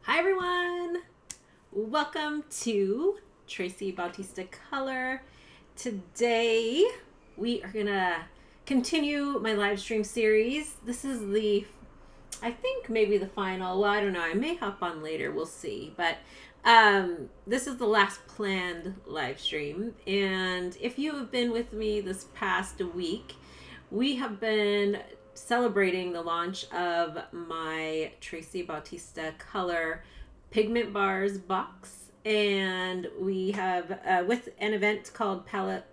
Hi everyone! Welcome to Tracibautistacolor. Today we are gonna continue my live stream series. This is I think maybe the final, well, I don't know, I may hop on later, we'll see. But this is the last planned live stream. And if you have been with me this past week, we have been celebrating the launch of my Traci Bautista Color Pigment Bars box, and we have with an event called Palette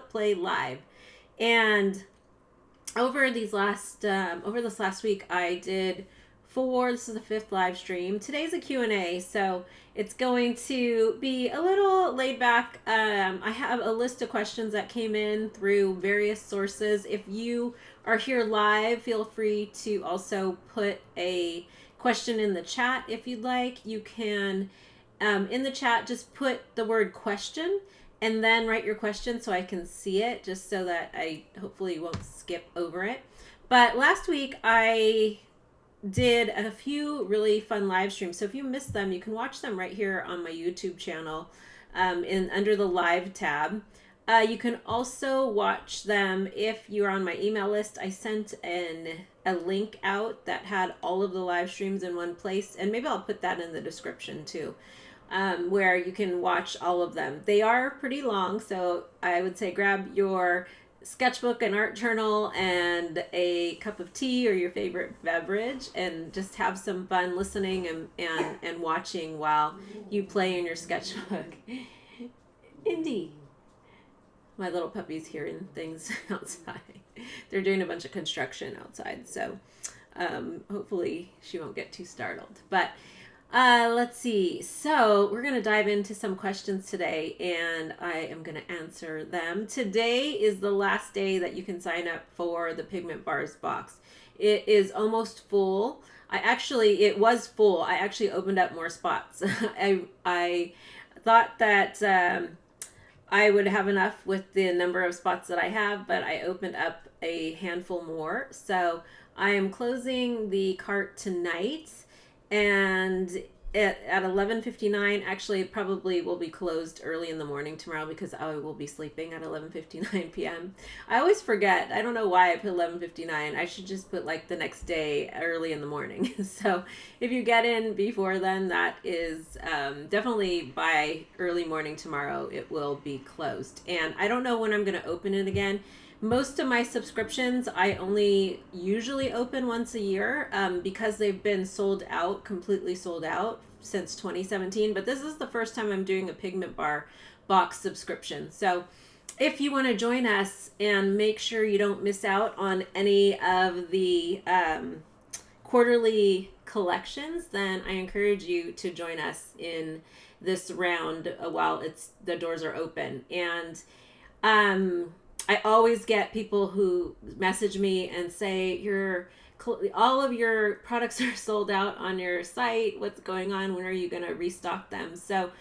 Play Live. And over this last week, I did four. This is the fifth live stream. Today's a Q&A, so it's going to be a little laid back. I have a list of questions that came in through various sources. If you are here live, feel free to also put a question in the chat if you'd like. You can, in the chat, just put the word question and then write your question so I can see it, just so that I hopefully won't skip over it. But last week I did a few really fun live streams. So if you missed them, you can watch them right here on my YouTube channel under the live tab. You can also watch them if you're on my email list. I sent a link out that had all of the live streams in one place, and maybe I'll put that in the description too, where you can watch all of them. They are pretty long, so I would say grab your sketchbook and art journal and a cup of tea or your favorite beverage and just have some fun listening and watching while you play in your sketchbook. Indy. My little puppy's hearing things outside. They're doing a bunch of construction outside, so hopefully she won't get too startled. But let's see. So we're going to dive into some questions today, and I am going to answer them. Today is the last day that you can sign up for the Pigment Bars box. It is almost full. It was full. I actually opened up more spots. I thought that I would have enough with the number of spots that I have, but I opened up a handful more. So I am closing the cart tonight. And at 11:59, actually it probably will be closed early in the morning tomorrow because I will be sleeping at 11:59 p.m. I always forget. I don't know why I put 11:59. I should just put like the next day early in the morning. So if you get in before then, that is definitely by early morning tomorrow it will be closed. And I don't know when I'm going to open it again. Most of my subscriptions I only usually open once a year because they've been completely sold out since 2017. But this is the first time I'm doing a Pigment Bar box subscription. So if you want to join us and make sure you don't miss out on any of the quarterly collections, then I encourage you to join us in this round while the doors are open. And I always get people who message me and say, all of your products are sold out on your site. What's going on? When are you going to restock them? So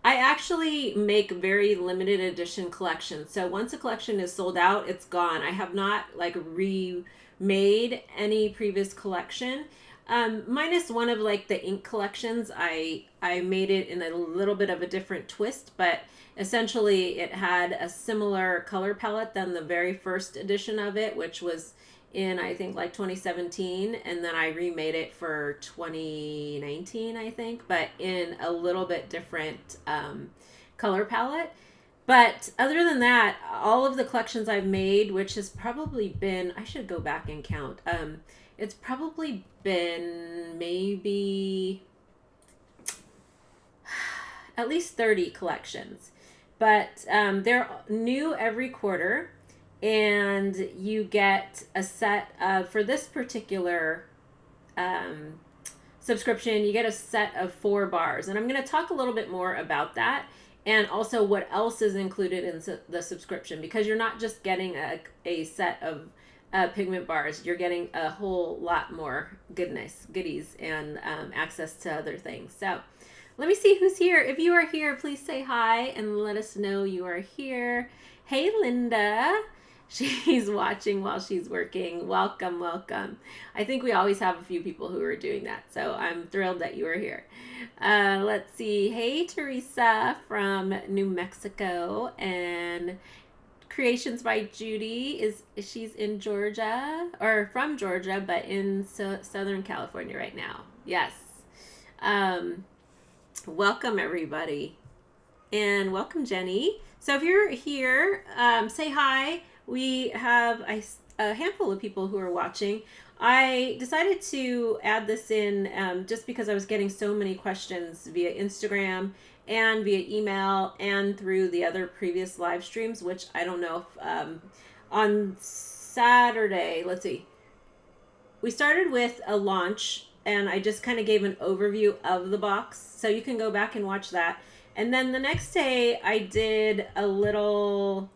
I actually make very limited edition collections. So once a collection is sold out, it's gone. I have not remade any previous collection. Minus one of the ink collections. I made it in a little bit of a different twist, but essentially it had a similar color palette than the very first edition of it, which was in, I think, 2017, and then I remade it for 2019, I think, but in a little bit different color palette. But other than that, all of the collections I've made, which has probably been, I should go back and count, it's probably been maybe at least 30 collections. But they're new every quarter, and you get a set of, for this particular subscription, you get a set of 4 bars. And I'm going to talk a little bit more about that, and also what else is included in the subscription, because you're not just getting a set of pigment bars, you're getting a whole lot more goodies, and access to other things. So let me see who's here. If you are here, please say hi and let us know you are here. Hey, Linda. She's watching while she's working. Welcome, welcome. I think we always have a few people who are doing that, so I'm thrilled that you are here. Let's see. Hey, Teresa from New Mexico, and Creations by Judy she's in Georgia, or from Georgia, but in Southern California right now. Yes. Welcome everybody, and welcome Jenny. So if you're here, say hi. We have a handful of people who are watching. I decided to add this in just because I was getting so many questions via Instagram and via email and through the other previous live streams, which I don't know if on Saturday, let's see, we started with a launch and I just kind of gave an overview of the box, so you can go back and watch that. And then the next day I did a little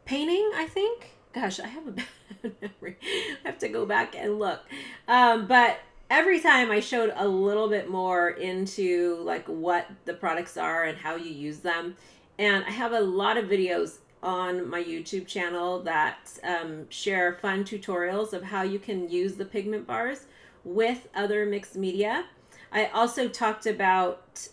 painting, I think. Gosh, I have a bad memory. I have to go back and look. But every time I showed a little bit more into like what the products are and how you use them. And I have a lot of videos on my YouTube channel that share fun tutorials of how you can use the pigment bars with other mixed media. I also talked about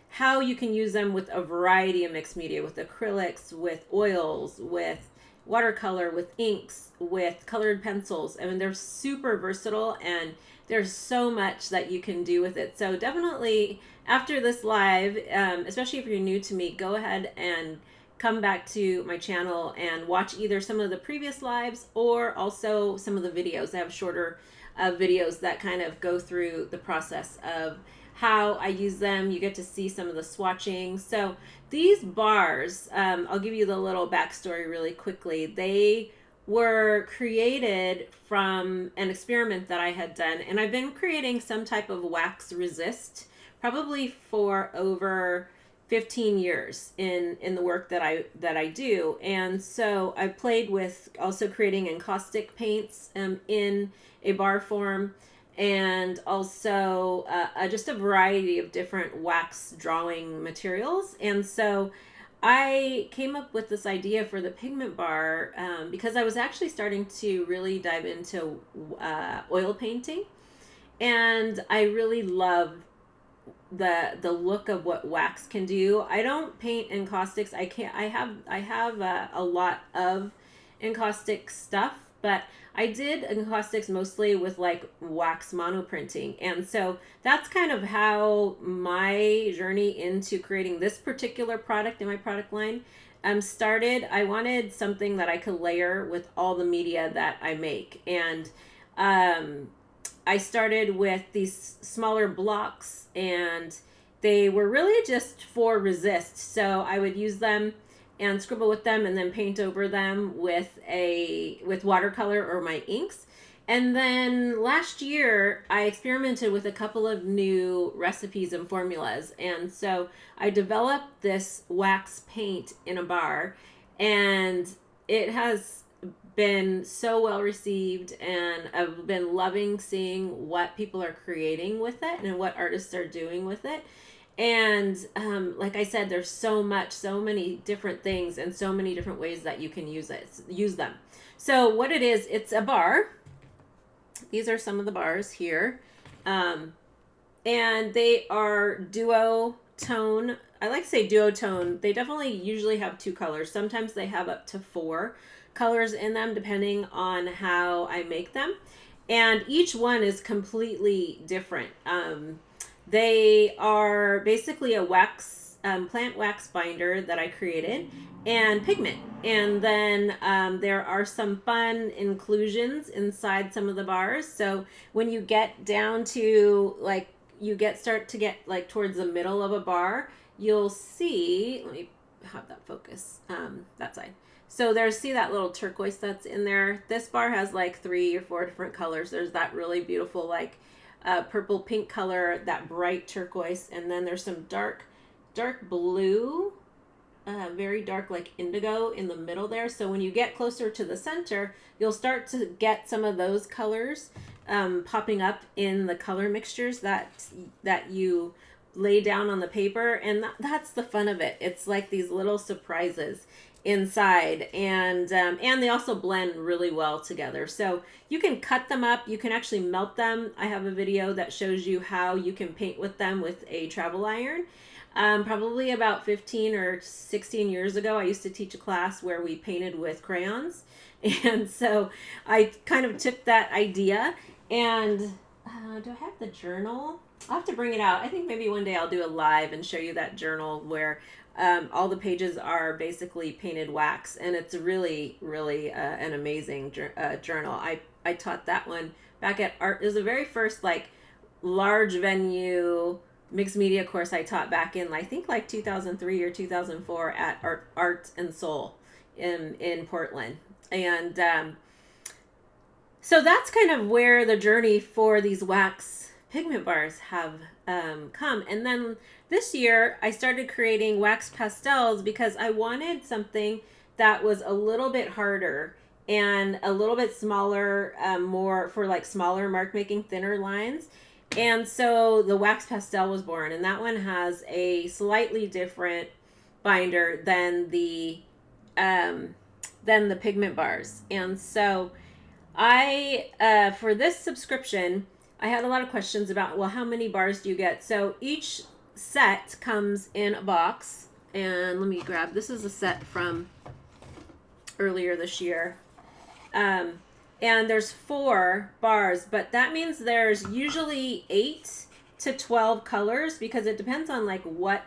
how you can use them with a variety of mixed media, with acrylics, with oils, with watercolor, with inks, with colored pencils. I mean, they're super versatile and there's so much that you can do with it. So definitely after this live, especially if you're new to me, go ahead and come back to my channel and watch either some of the previous lives or also some of the videos. I have shorter videos that kind of go through the process of how I use them. You get to see some of the swatching. So these bars, I'll give you the little backstory really quickly. They were created from an experiment that I had done, and I've been creating some type of wax resist probably for over 15 years in the work that I do. And so I played with also creating encaustic paints in a bar form, and also just a variety of different wax drawing materials. And so I came up with this idea for the pigment bar because I was actually starting to really dive into oil painting, and I really love the look of what wax can do. I don't paint encaustics. I have a lot of encaustic stuff, but I did encaustics mostly with like wax monoprinting. And so that's kind of how my journey into creating this particular product in my product line started. I wanted something that I could layer with all the media that I make. And I started with these smaller blocks, and they were really just for resist. So I would use them and scribble with them and then paint over them with watercolor or my inks. And then last year I experimented with a couple of new recipes and formulas. And so I developed this wax paint in a bar, and it has been so well received, and I've been loving seeing what people are creating with it and what artists are doing with it. And like I said, there's so many different things and so many different ways that you can use them. So what it is, it's a bar. These are some of the bars here. And they are duotone. I like to say duotone. They definitely usually have 2 colors. Sometimes they have up to 4 colors in them depending on how I make them. And each one is completely different. They are basically a wax, plant wax binder that I created, and pigment. And then there are some fun inclusions inside some of the bars. So when you get down to like, start to get like towards the middle of a bar, you'll see, let me have that focus, that side. So see that little turquoise that's in there? This bar has like 3 or 4 different colors. There's that really beautiful like purple pink color, that bright turquoise, and then there's some dark blue, very dark like indigo in the middle there. So when you get closer to the center, you'll start to get some of those colors popping up in the color mixtures that you lay down on the paper, and that's the fun of it. It's like these little surprises inside, and they also blend really well together. So you can cut them up, you can actually melt them. I have a video that shows you how you can paint with them with a travel iron. Probably about 15 or 16 years ago, I used to teach a class where we painted with crayons, and so I kind of took that idea. And do I have the journal? I'll have to bring it out. I think maybe one day I'll do a live and show you that journal where all the pages are basically painted wax, and it's really, really an amazing journal. I taught that one back at art. It was the very first like large venue mixed media course I taught back in, I think like 2003 or 2004 at Art and Soul in Portland. And so that's kind of where the journey for these wax pigment bars have come. And then this year I started creating wax pastels because I wanted something that was a little bit harder and a little bit smaller, more for like smaller mark making, thinner lines. And so the wax pastel was born, and that one has a slightly different binder than the pigment bars. And so I for this subscription, I had a lot of questions about, well, how many bars do you get? So each set comes in a box, and let me grab, this is a set from earlier this year. And there's 4 bars, but that means there's usually 8 to 12 colors, because it depends on like what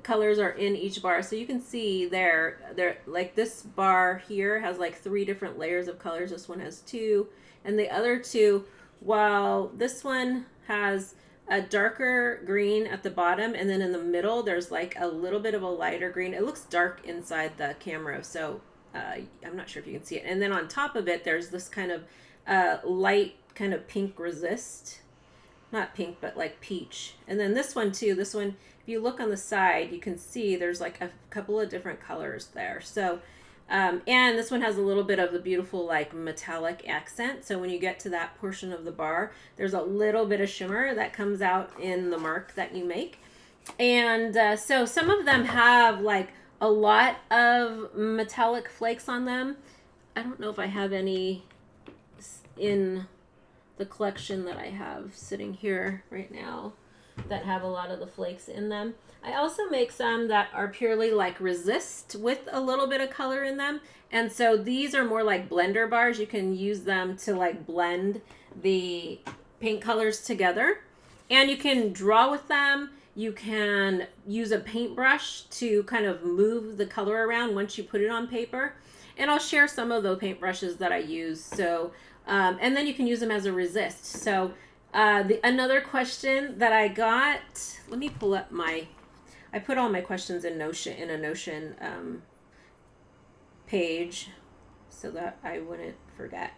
colors are in each bar. So you can see there like this bar here has like 3 different layers of colors. This one has 2, and the other 2, while this one has a darker green at the bottom, and then in the middle there's like a little bit of a lighter green. It looks dark inside the camera, so I'm not sure if you can see it. And then on top of it, there's this kind of light kind of pink resist. Not pink, but like peach. And then this one too, this one, if you look on the side, you can see there's like a couple of different colors there. So, and this one has a little bit of the beautiful like metallic accent. So when you get to that portion of the bar, there's a little bit of shimmer that comes out in the mark that you make. And so some of them have like a lot of metallic flakes on them. I don't know if I have any in the collection that I have sitting here right now that have a lot of the flakes in them. I also make some that are purely like resist with a little bit of color in them. And so these are more like blender bars. You can use them to like blend the paint colors together, and you can draw with them. You can use a paintbrush to kind of move the color around once you put it on paper. And I'll share some of those paintbrushes that I use. So, and then you can use them as a resist. So another question that I got, let me pull up I put all my questions in a Notion page so that I wouldn't forget.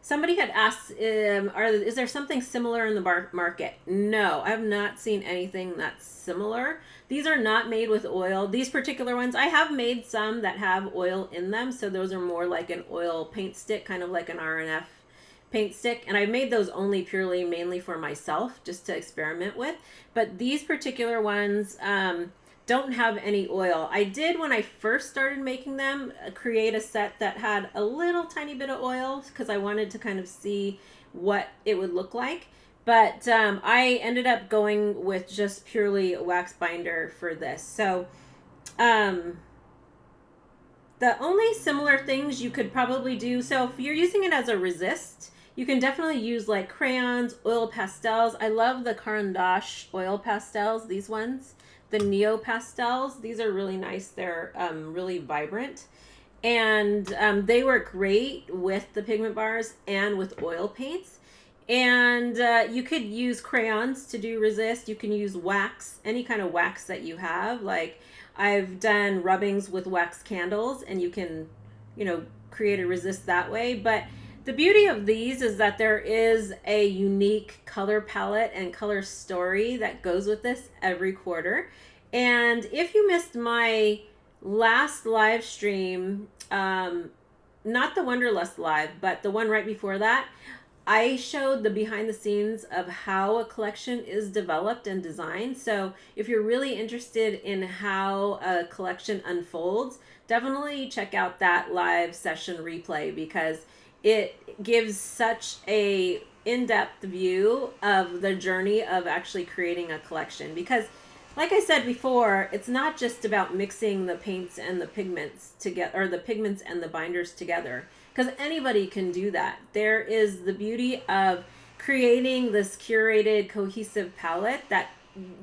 Somebody had asked, is there something similar in the market? No, I have not seen anything that's similar. These are not made with oil. These particular ones, I have made some that have oil in them. So those are more like an oil paint stick, kind of like an RNF paint stick. And I made those mainly for myself, just to experiment with. But these particular ones don't have any oil. I did, when I first started making them, create a set that had a little tiny bit of oil because I wanted to kind of see what it would look like. But I ended up going with just purely a wax binder for this. So the only similar things you could probably do, so if you're using it as a resist, you can definitely use like crayons, oil pastels. I love the Caran d'Ache oil pastels, these ones. The Neo pastels, these are really nice. They're really vibrant, and they work great with the pigment bars and with oil paints. And you could use crayons to do resist. You can use wax, any kind of wax that you have. Like I've done rubbings with wax candles, and you can, create a resist that way. But the beauty of these is that there is a unique color palette and color story that goes with this every quarter. And if you missed my last live stream, not the Wanderlust Live, but the one right before that, I showed the behind the scenes of how a collection is developed and designed. So if you're really interested in how a collection unfolds, definitely check out that live session replay, because it gives such a in-depth view of the journey of actually creating a collection. Because like I said before, it's not just about mixing the paints and the pigments together, or the pigments and the binders together, because anybody can do that. There is the beauty of creating this curated, cohesive palette that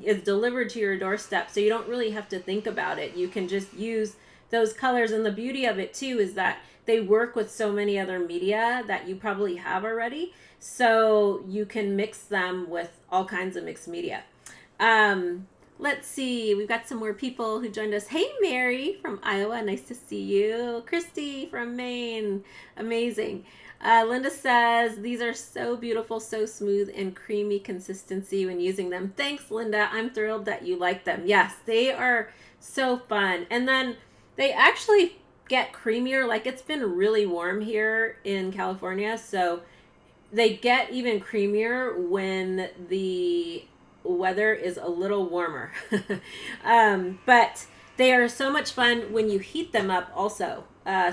is delivered to your doorstep, so you don't really have to think about it. You can just use those colors, and the beauty of it too is that they work with so many other media that you probably have already, so you can mix them with all kinds of mixed media. Let's see, we've got some more people who joined us. Hey, Mary from Iowa, nice to see you. Christy from Maine, amazing. Linda says, these are so beautiful, so smooth and creamy consistency when using them. Thanks, Linda. I'm thrilled that you like them. Yes, they are so fun. And then they actually get creamier. Like, it's been really warm here in California, so they get even creamier when the weather is a little warmer. But they are so much fun when you heat them up also.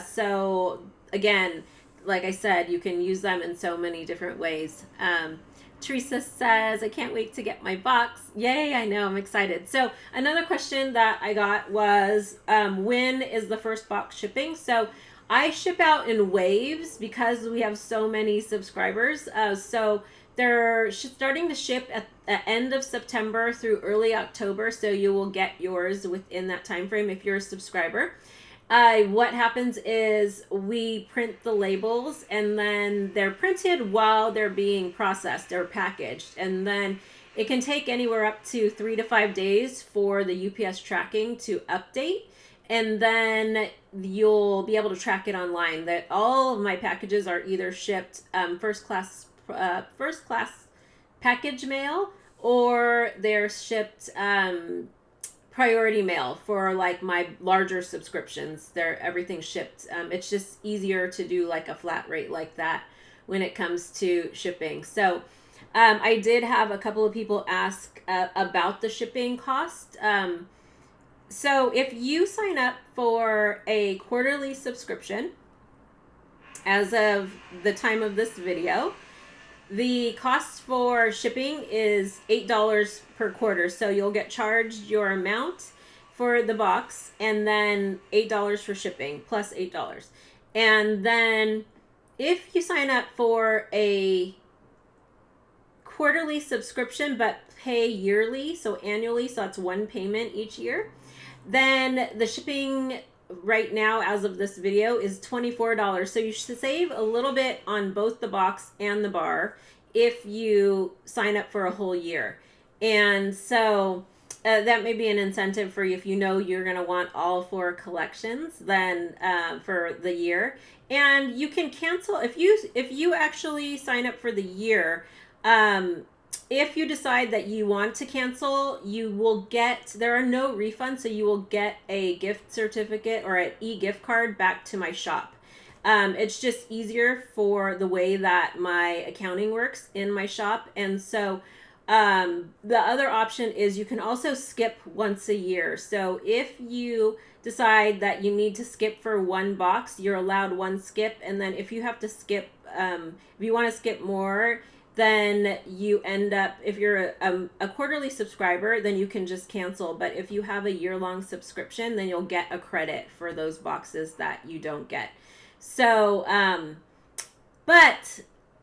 So again, like I said, you can use them in so many different ways. Teresa says, I can't wait to get my box. Yay, I know, I'm excited. So another question that I got was, when is the first box shipping? So I ship out in waves because we have so many subscribers. So they're starting to ship at the end of September through early October, so you will get yours within that time frame if you're a subscriber. What happens is we print the labels, and then they're printed while they're being processed or packaged, and then it can take anywhere up to 3 to 5 days for the UPS tracking to update, and then you'll be able to track it online. That all of my packages are either shipped first class package mail, or they're shipped priority mail for like my larger subscriptions. Everything's shipped. It's just easier to do like a flat rate like that when it comes to shipping. So I did have a couple of people ask about the shipping cost. So if you sign up for a quarterly subscription, as of the time of this video, the cost for shipping is $8 per quarter. So you'll get charged your amount for the box, and then $8 for shipping plus $8. And then if you sign up for a quarterly subscription but pay yearly, so annually, so that's one payment each year, then the shipping right now as of this video is $24. So you should save a little bit on both the box and the bar if you sign up for a whole year. And so that may be an incentive for you if you know you're going to want all 4 collections then for the year. And you can cancel if you actually sign up for the year. If you decide that you want to cancel, you will get, there are no refunds, so you will get a gift certificate or an e-gift card back to my shop. It's just easier for the way that my accounting works in my shop. And so the other option is you can also skip once a year. So if you decide that you need to skip for 1 box, you're allowed 1 skip. And then if you have to skip, if you want to skip more, then you end up, if you're a quarterly subscriber, then you can just cancel. But if you have a year-long subscription, then you'll get a credit for those boxes that you don't get. So, but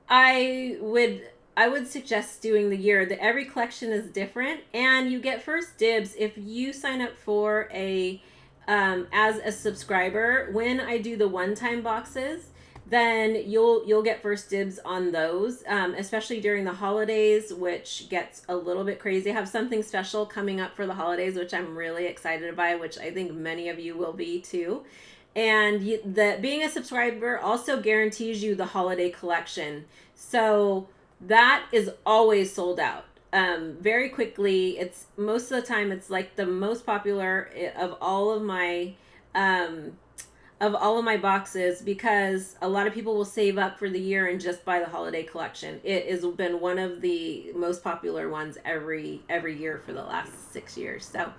I would suggest doing the year. That every collection is different, and you get first dibs if you sign up for a as a subscriber. When I do the one-time boxes, then you'll get first dibs on those, especially during the holidays, which gets a little bit crazy. I have something special coming up for the holidays, which I'm really excited by, which I think many of you will be too. And being a subscriber also guarantees you the holiday collection. So that is always sold out very quickly. It's most of the time, it's like the most popular of all of my of all of my boxes because a lot of people will save up for the year and just buy the holiday collection. It has been one of the most popular ones every year for the last 6 years. So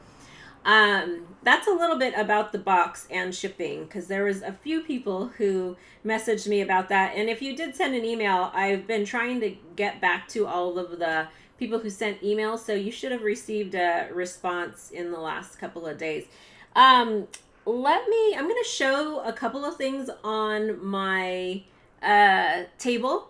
that's a little bit about the box and shipping, because there was a few people who messaged me about that. And if you did send an email, I've been trying to get back to all of the people who sent emails, so you should have received a response in the last couple of days. I'm going to show a couple of things on my table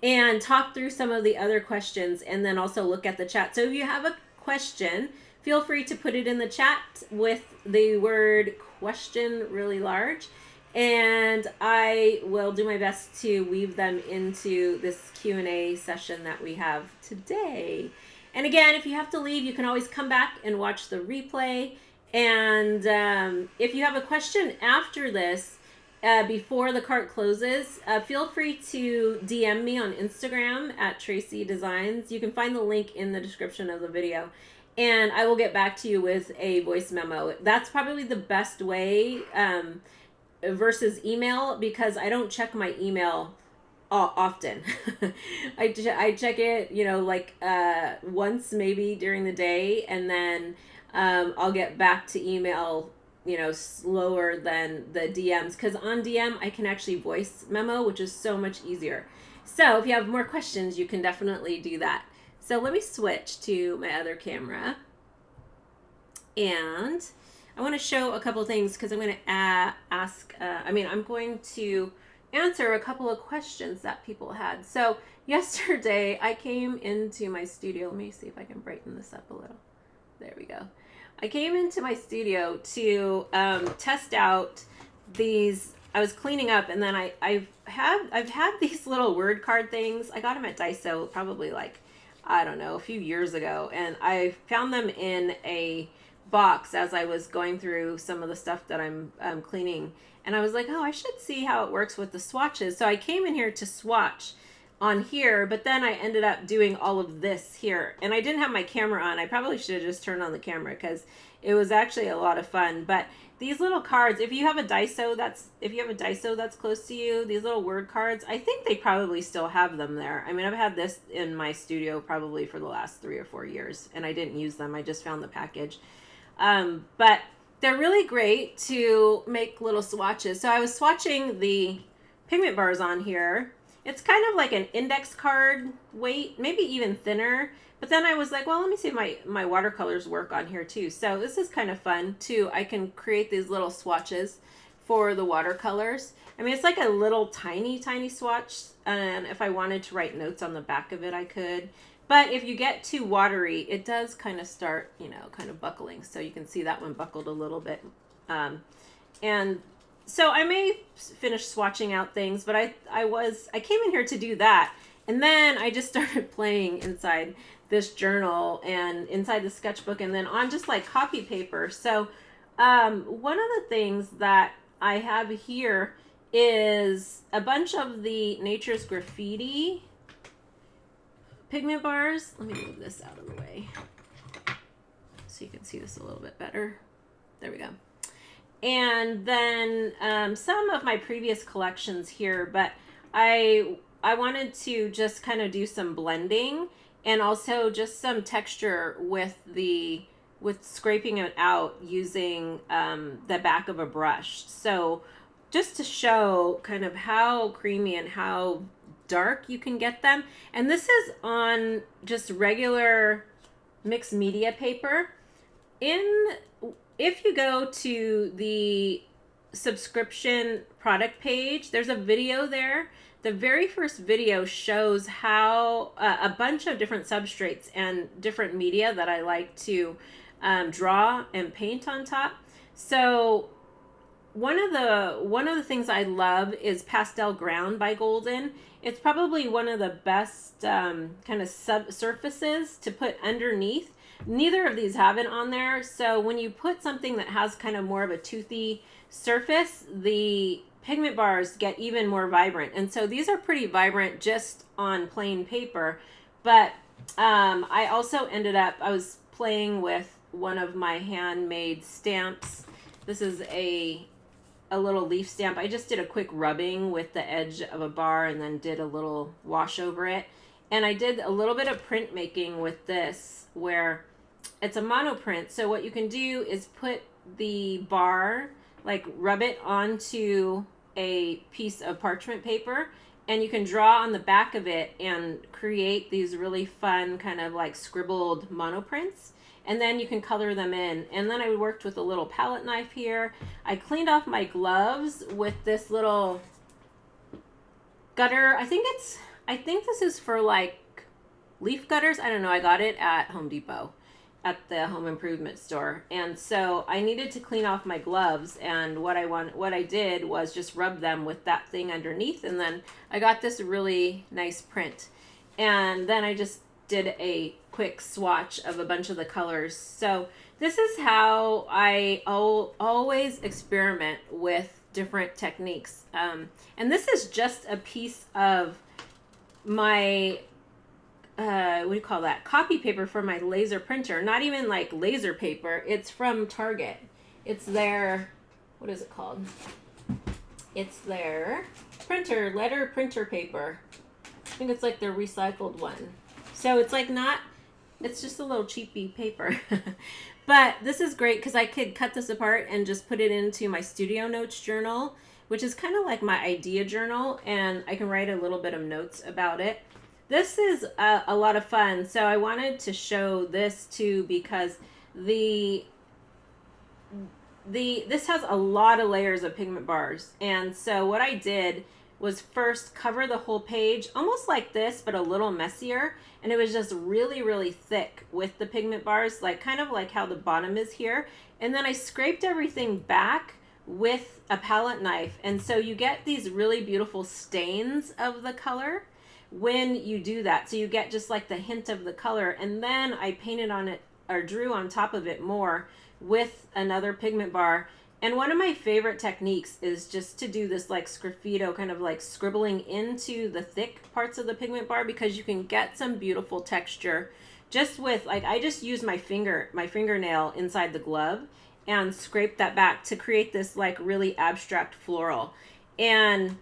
and talk through some of the other questions, and then also look at the chat. So if you have a question, feel free to put it in the chat with the word question really large, and I will do my best to weave them into this Q&A session that we have today. And again, if you have to leave, you can always come back and watch the replay. And if you have a question after this, before the cart closes, feel free to DM me on Instagram at Traci Designs. You can find the link in the description of the video, and I will get back to you with a voice memo. That's probably the best way versus email, because I don't check my email often. I check it, like once maybe during the day, and then I'll get back to email, slower than the DMs, because on DM I can actually voice memo, which is so much easier. So if you have more questions, you can definitely do that. So let me switch to my other camera, and I want to show a couple things, because I'm going to I'm going to answer a couple of questions that people had. So yesterday I came into my studio. Let me see if I can brighten this up a little. There we go. I came into my studio to test out these. I was cleaning up, and then I've had these little word card things. I got them at Daiso probably a few years ago, and I found them in a box as I was going through some of the stuff that I'm cleaning, and I was like, oh, I should see how it works with the swatches. So I came in here to swatch on here, but then I ended up doing all of this here, and I didn't have my camera on. I probably should have just turned on the camera, because it was actually a lot of fun. But these little cards, if you have a Daiso that's close to you, these little word cards, I think they probably still have them there. I mean, I've had this in my studio probably for the last 3 or 4 years, and I didn't use them. I just found the package. But they're really great to make little swatches. So I was swatching the pigment bars on here. It's kind of like an index card weight, maybe even thinner. But then I was like, well, let me see if my watercolors work on here too. So this is kind of fun too. I can create these little swatches for the watercolors. I mean, it's like a little tiny swatch. And if I wanted to write notes on the back of it, I could. But if you get too watery, it does kind of start, kind of buckling. So you can see that one buckled a little bit. And so I may finish swatching out things, but I came in here to do that. And then I just started playing inside this journal and inside the sketchbook, and then on just like copy paper. So one of the things that I have here is a bunch of the Nature's Graffiti pigment bars. Let me move this out of the way so you can see this a little bit better. There we go. And then some of my previous collections here, but I wanted to just kind of do some blending and also just some texture with scraping it out using the back of a brush. So just to show kind of how creamy and how dark you can get them. And this is on just regular mixed media paper. If you go to the subscription product page, there's a video there. The very first video shows how a bunch of different substrates and different media that I like to draw and paint on top. So one of the things I love is Pastel Ground by Golden. It's probably one of the best kind of surfaces to put underneath. Neither of these have it on there. So when you put something that has kind of more of a toothy surface, the pigment bars get even more vibrant. And so these are pretty vibrant just on plain paper. But I also I was playing with one of my handmade stamps. This is a a little leaf stamp. I just did a quick rubbing with the edge of a bar and then did a little wash over it. And I did a little bit of printmaking with this where it's a mono print. So what you can do is put the bar, like rub it onto a piece of parchment paper, and you can draw on the back of it and create these really fun kind of like scribbled monoprints. And then you can color them in. And then I worked with a little palette knife here. I cleaned off my gloves with this little gutter. I think this is for like leaf gutters. I don't know. I got it at Home Depot at the home improvement store. And so I needed to clean off my gloves, and what I did was just rub them with that thing underneath, and then I got this really nice print. And then I just did a quick swatch of a bunch of the colors. So this is how I always experiment with different techniques. And this is just a piece of my what do you call that? Copy paper for my laser printer. Not even like laser paper. It's from Target. It's their, what is it called? It's their printer, letter printer paper. I think it's like their recycled one. So it's like not, it's just a little cheapy paper. But this is great because I could cut this apart and just put it into my studio notes journal, which is kind of like my idea journal, and I can write a little bit of notes about it. This is a lot of fun. So I wanted to show this too because this has a lot of layers of pigment bars. And so what I did was first cover the whole page almost like this, but a little messier. And it was just really, really thick with the pigment bars, like kind of like how the bottom is here. And then I scraped everything back with a palette knife. And so you get these really beautiful stains of the color when you do that. So you get just like the hint of the color, and then I painted on it or drew on top of it more with another pigment bar. And one of my favorite techniques is just to do this like sgraffito, kind of like scribbling into the thick parts of the pigment bar, because you can get some beautiful texture just with like, I just use my fingernail inside the glove and scrape that back to create this like really abstract floral. And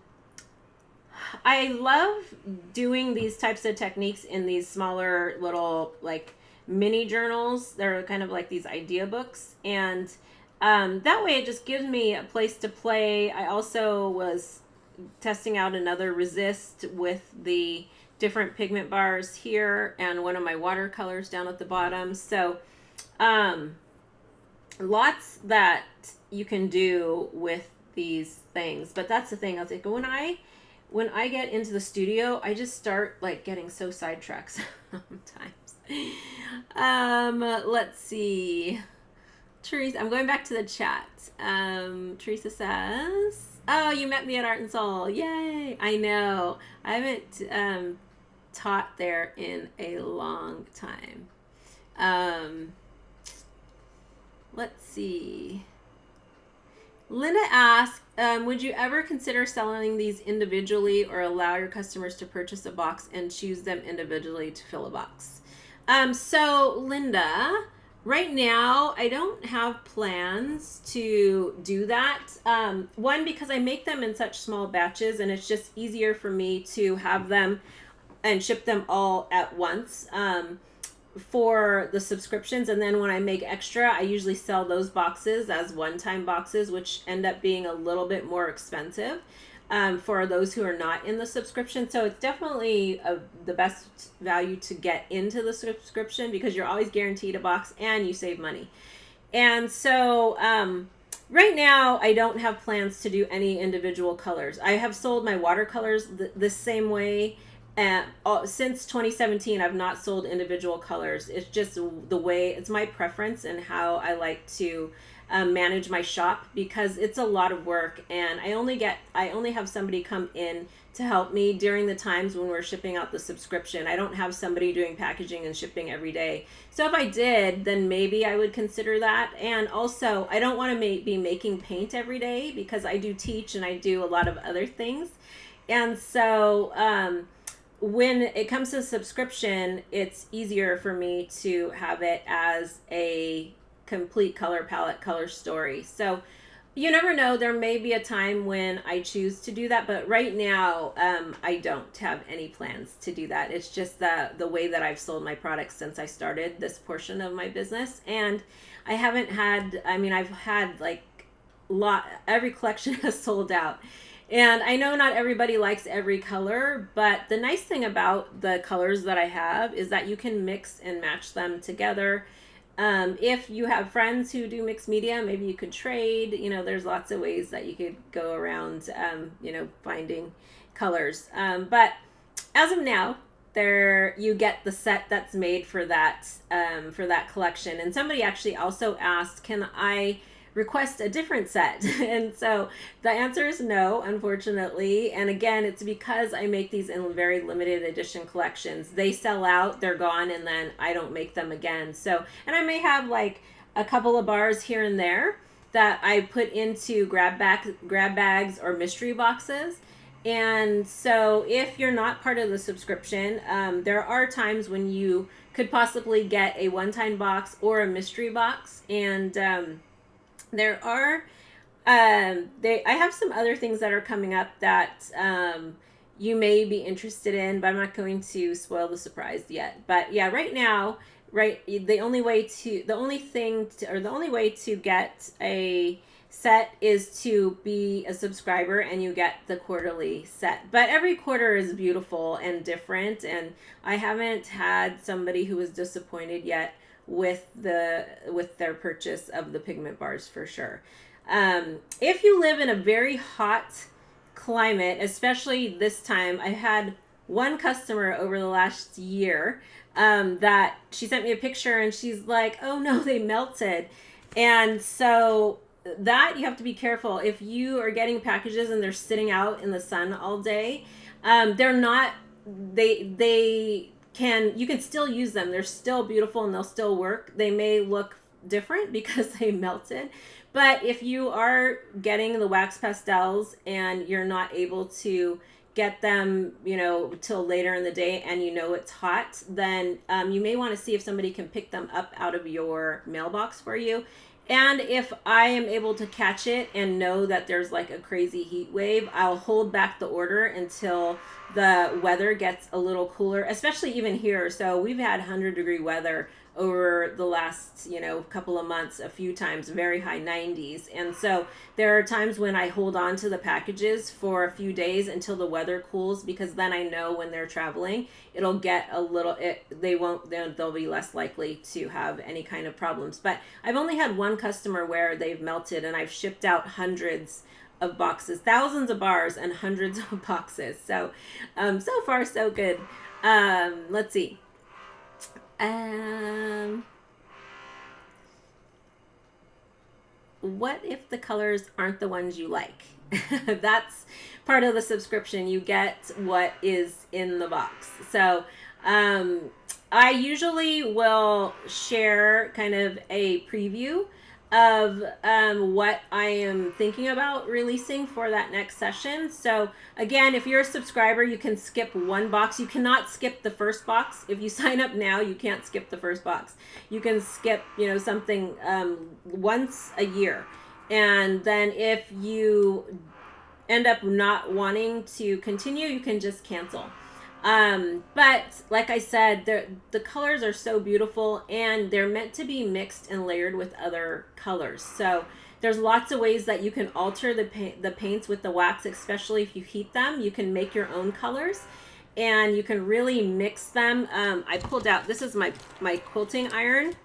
I love doing these types of techniques in these smaller little like mini journals. They're kind of like these idea books, and that way it just gives me a place to play. I also was testing out another resist with the different pigment bars here and one of my watercolors down at the bottom. So lots that you can do with these things. But that's the thing. I was like, when I get into the studio, I just start like getting so sidetracked sometimes. Let's see. Teresa, I'm going back to the chat. Teresa says, oh, you met me at Art and Soul. Yay. I know. I haven't taught there in a long time. Let's see. Linda asked, would you ever consider selling these individually or allow your customers to purchase a box and choose them individually to fill a box? So Linda, right now I don't have plans to do that. One, because I make them in such small batches and it's just easier for me to have them and ship them all at once. For the subscriptions, and then when I make extra, I usually sell those boxes as one-time boxes, which end up being a little bit more expensive for those who are not in the subscription. So it's definitely the best value to get into the subscription, because you're always guaranteed a box and you save money. And so right now I don't have plans to do any individual colors. I have sold my watercolors the same way. Since 2017, I've not sold individual colors. It's just the way, it's my preference and how I like to manage my shop, because it's a lot of work, and I only have somebody come in to help me during the times when we're shipping out the subscription. I don't have somebody doing packaging and shipping every day. So if I did, then maybe I would consider that. And also, I don't want to be making paint every day, because I do teach and I do a lot of other things. And so when it comes to subscription, it's easier for me to have it as a complete color palette, color story. So You never know. There may be a time when I choose to do that, but right now, I don't have any plans to do that. It's just the way that I've sold my products since I started this portion of my business, and I haven't had. I mean, I've had like every collection has sold out. And I know not everybody likes every color, but the nice thing about the colors that I have is that you can mix and match them together. If you have friends who do mixed media, maybe you could trade. You know, there's lots of ways that you could go around, you know, finding colors. But as of now, there you get the set that's made for that collection. And somebody actually also asked, can I request a different set? And so the answer is no, unfortunately. And again, it's because I make these in very limited edition collections. They sell out, they're gone, and then I don't make them again. So, and I may have like a couple of bars here and there that I put into grab bags or mystery boxes. And so if you're not part of the subscription, there are times when you could possibly get a one-time box or a mystery box. And there are I have some other things that are coming up that you may be interested in, but I'm not going to spoil the surprise yet. But yeah, right now, the only way to get a set is to be a subscriber, and you get the quarterly set. But every quarter is beautiful and different, and I haven't had somebody who was disappointed yet with their purchase of the pigment bars, for sure. If you live in a very hot climate, especially this time, I had one customer over the last year that she sent me a picture and she's like, oh no, they melted. And so that you have to be careful. If you are getting packages and they're sitting out in the sun all day, they're not, you can still use them. They're still beautiful and they'll still work. They may look different because they melted. But if you are getting the wax pastels and you're not able to get them, you know, till later in the day and you know it's hot, then you may want to see if somebody can pick them up out of your mailbox for you. And if I am able to catch it and know that there's like a crazy heat wave, I'll hold back the order until the weather gets a little cooler, especially even here. So we've had 100-degree weather over the last, you know, couple of months, a few times, very high 90s. And so there are times when I hold on to the packages for a few days until the weather cools, because then I know when they're traveling, it'll get a little, they'll be less likely to have any kind of problems. But I've only had one customer where they've melted, and I've shipped out hundreds of boxes, thousands of bars and hundreds of boxes. So, so far so good. Let's see. What if the colors aren't the ones you like? That's part of the subscription. You get what is in the box. So I usually will share kind of a preview of what I am thinking about releasing for that next session. So again, if you're a subscriber, you can skip one box. You cannot skip the first box. If you sign up now, you can't skip the first box. You can skip, you know, something once a year. And then if you end up not wanting to continue, you can just cancel. But like I said, the colors are so beautiful, and they're meant to be mixed and layered with other colors. So there's lots of ways that you can alter the paints with the wax, especially if you heat them. You can make your own colors, and you can really mix them. I pulled out, this is my quilting iron,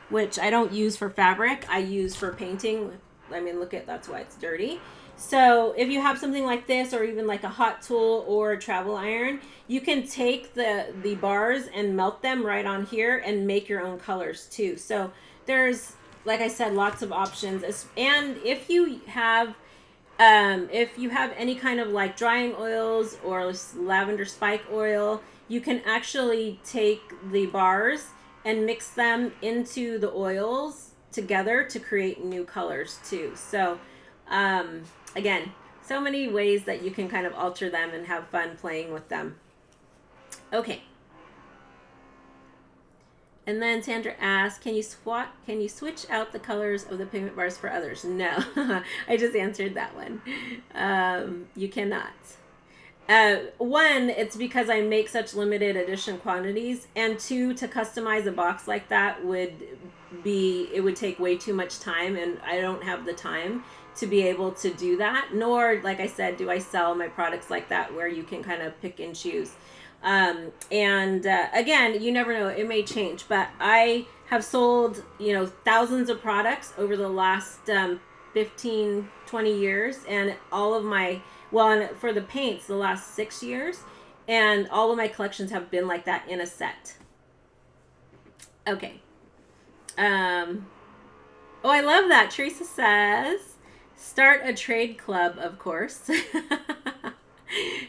which I don't use for fabric. I use for painting. I mean, look at, that's why it's dirty. So if you have something like this, or even like a hot tool or a travel iron, you can take the bars and melt them right on here and make your own colors too. So there's, like I said, lots of options. And if you have any kind of like drying oils or lavender spike oil, you can actually take the bars and mix them into the oils together to create new colors too. So again, so many ways that you can kind of alter them and have fun playing with them. Okay. And then Sandra asked, can you switch out the colors of the pigment bars for others? No, I just answered that one. You cannot. One, it's because I make such limited edition quantities, and two, to customize a box like that would take way too much time, and I don't have the time to be able to do that. Nor, like I said, do I sell my products like that where you can kind of pick and choose. Again, you never know, it may change, but I have sold, thousands of products over the last 15, 20 years, and all of my, and for the paints, the last 6 years, and all of my collections have been like that in a set. Okay. Oh, I love that. Teresa says, start a trade club, of course.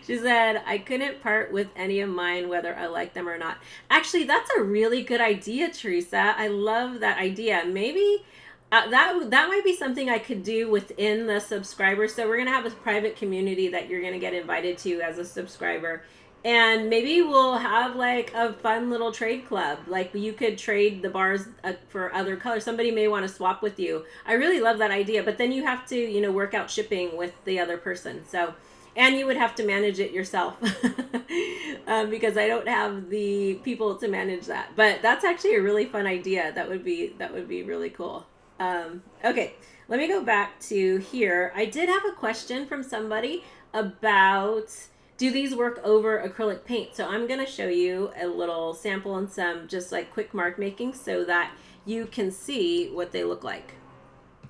She said, I couldn't part with any of mine, whether I like them or not. Actually, that's a really good idea, Teresa. I love that idea. Maybe that might be something I could do within the subscribers. So we're going to have a private community that you're going to get invited to as a subscriber. And maybe we'll have like a fun little trade club. Like you could trade the bars for other colors. Somebody may want to swap with you. I really love that idea. But then you have to, work out shipping with the other person. So, and you would have to manage it yourself because I don't have the people to manage that. But that's actually a really fun idea. That would be really cool. Okay, let me go back to here. I did have a question from somebody about, do these work over acrylic paint? So I'm going to show you a little sample and some just like quick mark making so that you can see what they look like.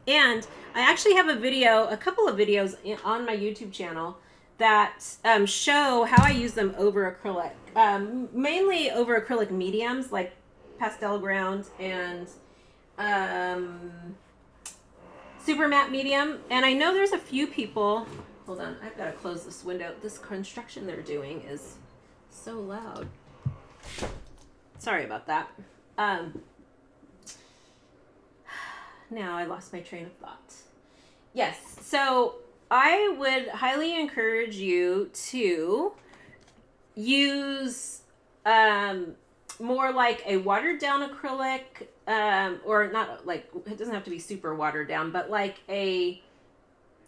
And I actually have a couple of videos on my YouTube channel that show how I use them over acrylic, mainly over acrylic mediums like pastel ground and super matte medium. And I know there's a few people, hold on, I've got to close this window. This construction they're doing is so loud. Sorry about that. Now I lost my train of thought. Yes, so I would highly encourage you to use more like a watered down acrylic, or not like, it doesn't have to be super watered down, but like a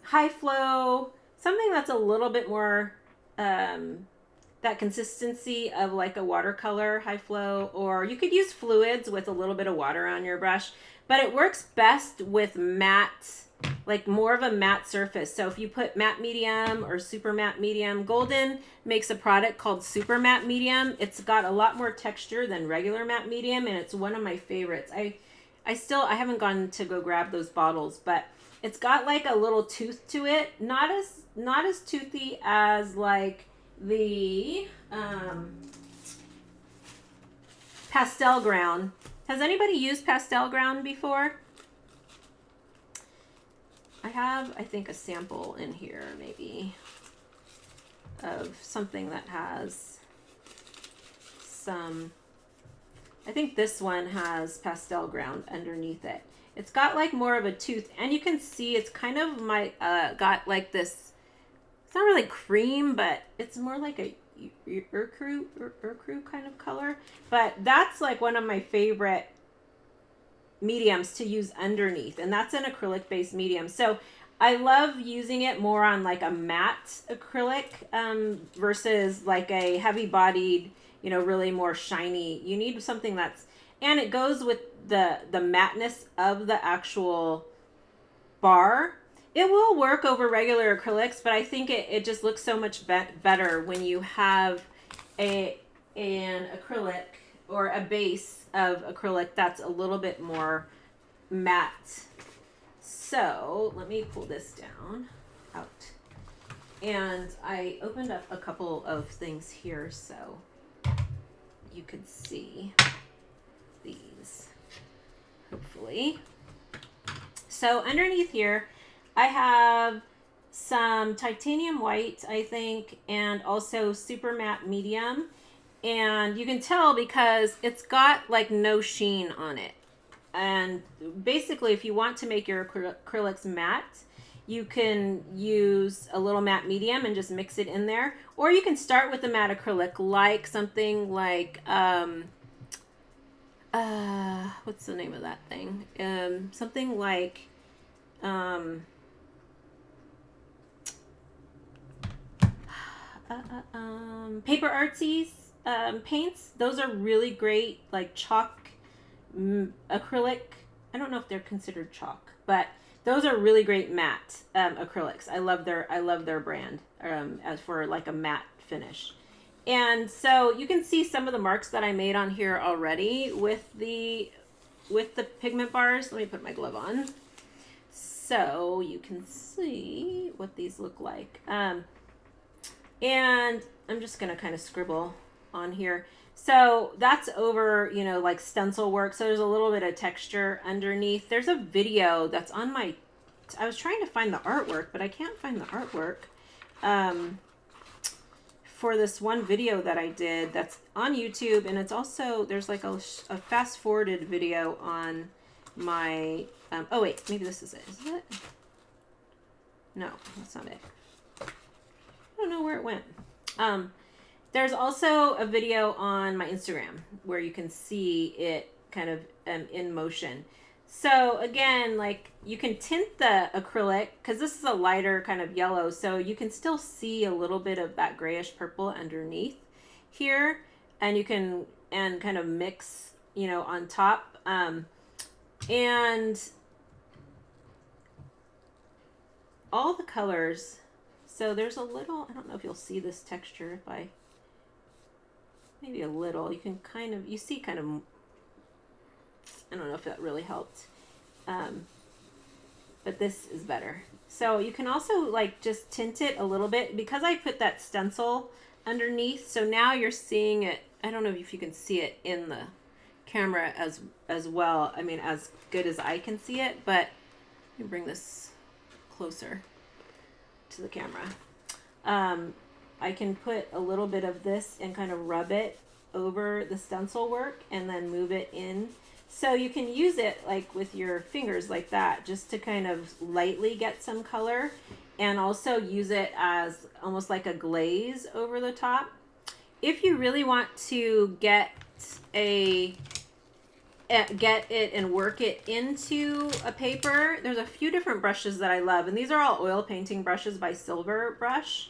high flow, something that's a little bit more that consistency of like a watercolor high flow, or you could use fluids with a little bit of water on your brush, but it works best with matte, like more of a matte surface. So if you put matte medium or super matte medium, Golden makes a product called super matte medium. It's got a lot more texture than regular matte medium, and it's one of my favorites. I haven't gone to go grab those bottles, but it's got like a little tooth to it. Not as toothy as like the pastel ground. Has anybody used pastel ground before? I have, I think, a sample in here maybe of something that has some, I think this one has pastel ground underneath it. It's got like more of a tooth, and you can see it's kind of got like this, it's not really cream, but it's more like a ecru kind of color. But that's like one of my favorite mediums to use underneath, and that's an acrylic based medium. So I love using it more on like a matte acrylic versus like a heavy bodied, really more shiny. You need something that's, and it goes with the matteness of the actual bar. It will work over regular acrylics, but I think it just looks so much better when you have an acrylic or a base of acrylic that's a little bit more matte. So let me pull this down out. And I opened up a couple of things here so you could see these, hopefully. So underneath here, I have some titanium white, I think, and also super matte medium. And you can tell because it's got like no sheen on it. And basically, if you want to make your acrylics matte, you can use a little matte medium and just mix it in there. Or you can start with a matte acrylic, like something like what's the name of that thing? Something like, paper artsies, paints. Those are really great, like chalk, acrylic. I don't know if they're considered chalk, but those are really great matte acrylics. I love their brand as for like a matte finish. And so you can see some of the marks that I made on here already with the pigment bars. Let me put my glove on so you can see what these look like. And I'm just gonna kind of scribble on here. So that's over, you know, like stencil work. So there's a little bit of texture underneath. There's a video that's on my, I was trying to find the artwork, but I can't find the artwork for this one video that I did that's on YouTube. And it's also, there's like a fast forwarded video on my, oh wait, maybe this is it. Is it? No, that's not it. I don't know where it went. There's also a video on my Instagram where you can see it kind of in motion. So again, like you can tint the acrylic because this is a lighter kind of yellow. So you can still see a little bit of that grayish purple underneath here. And you can, and kind of mix, you know, on top. And all the colors. So there's a little, I don't know if you'll see this texture if I, maybe a little, you can kind of, you see kind of, I don't know if that really helped. But this is better. So you can also like just tint it a little bit because I put that stencil underneath. So now you're seeing it. I don't know if you can see it in the camera as well. I mean, as good as I can see it, but let me bring this closer to the camera. I can put a little bit of this and kind of rub it over the stencil work and then move it in. So you can use it like with your fingers like that, just to kind of lightly get some color, and also use it as almost like a glaze over the top. If you really want to get it and work it into a paper, there's a few different brushes that I love, and these are all oil painting brushes by Silver Brush,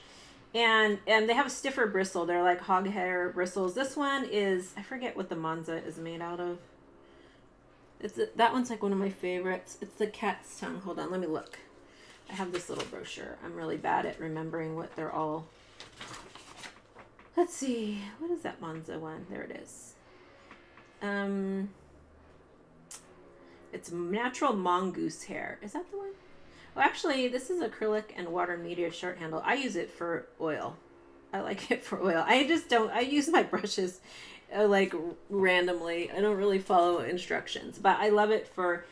and they have a stiffer bristle. They're like hog hair bristles. This one is, I forget what the Monza is made out of. That one's like one of my favorites. It's the cat's tongue. Hold on, let me look. I have this little brochure. I'm really bad at remembering what they're all. Let's see, what is that Monza one? There it is. It's natural mongoose hair. Is that the one? Well, actually, this is acrylic and water media short handle. I use it for oil. I like it for oil. I just don't, I use my brushes like randomly. I don't really follow instructions, but I love it for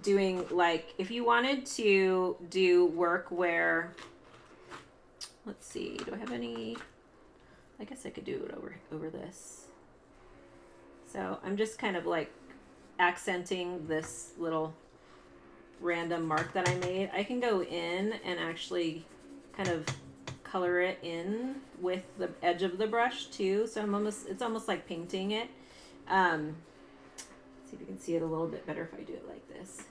doing, like, if you wanted to do work where, let's see, do I have any, I guess I could do it over this. So I'm just kind of like accenting this little random mark that I made. I can go in and actually kind of color it in with the edge of the brush too. So it's almost like painting it. See if you can see it a little bit better if I do it like this.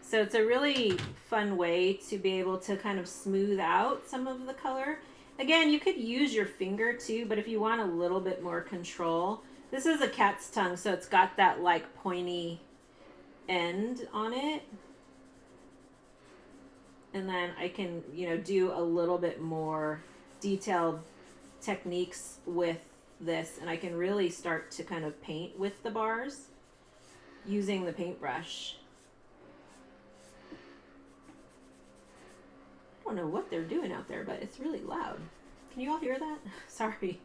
So it's a really fun way to be able to kind of smooth out some of the color. Again, you could use your finger too, but if you want a little bit more control, this is a cat's tongue, so it's got that like pointy end on it. And then I can, you know, do a little bit more detailed techniques with this, and I can really start to kind of paint with the bars using the paintbrush. I don't know what they're doing out there, but it's really loud. Can you all hear that? Sorry.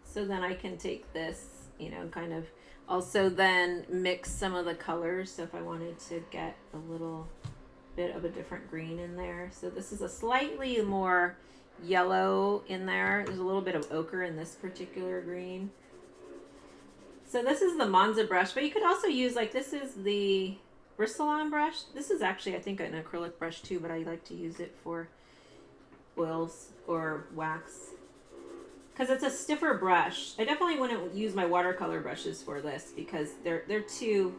So then I can take this, you know, kind of also then mix some of the colors. So if I wanted to get a little bit of a different green in there. So this is a slightly more yellow in there. There's a little bit of ochre in this particular green. So this is the Monza brush, but you could also use, like, this is the Bristle-On brush. This is actually, I think, an acrylic brush too, but I like to use it for oils or wax. because it's a stiffer brush. I definitely wouldn't use my watercolor brushes for this because they're too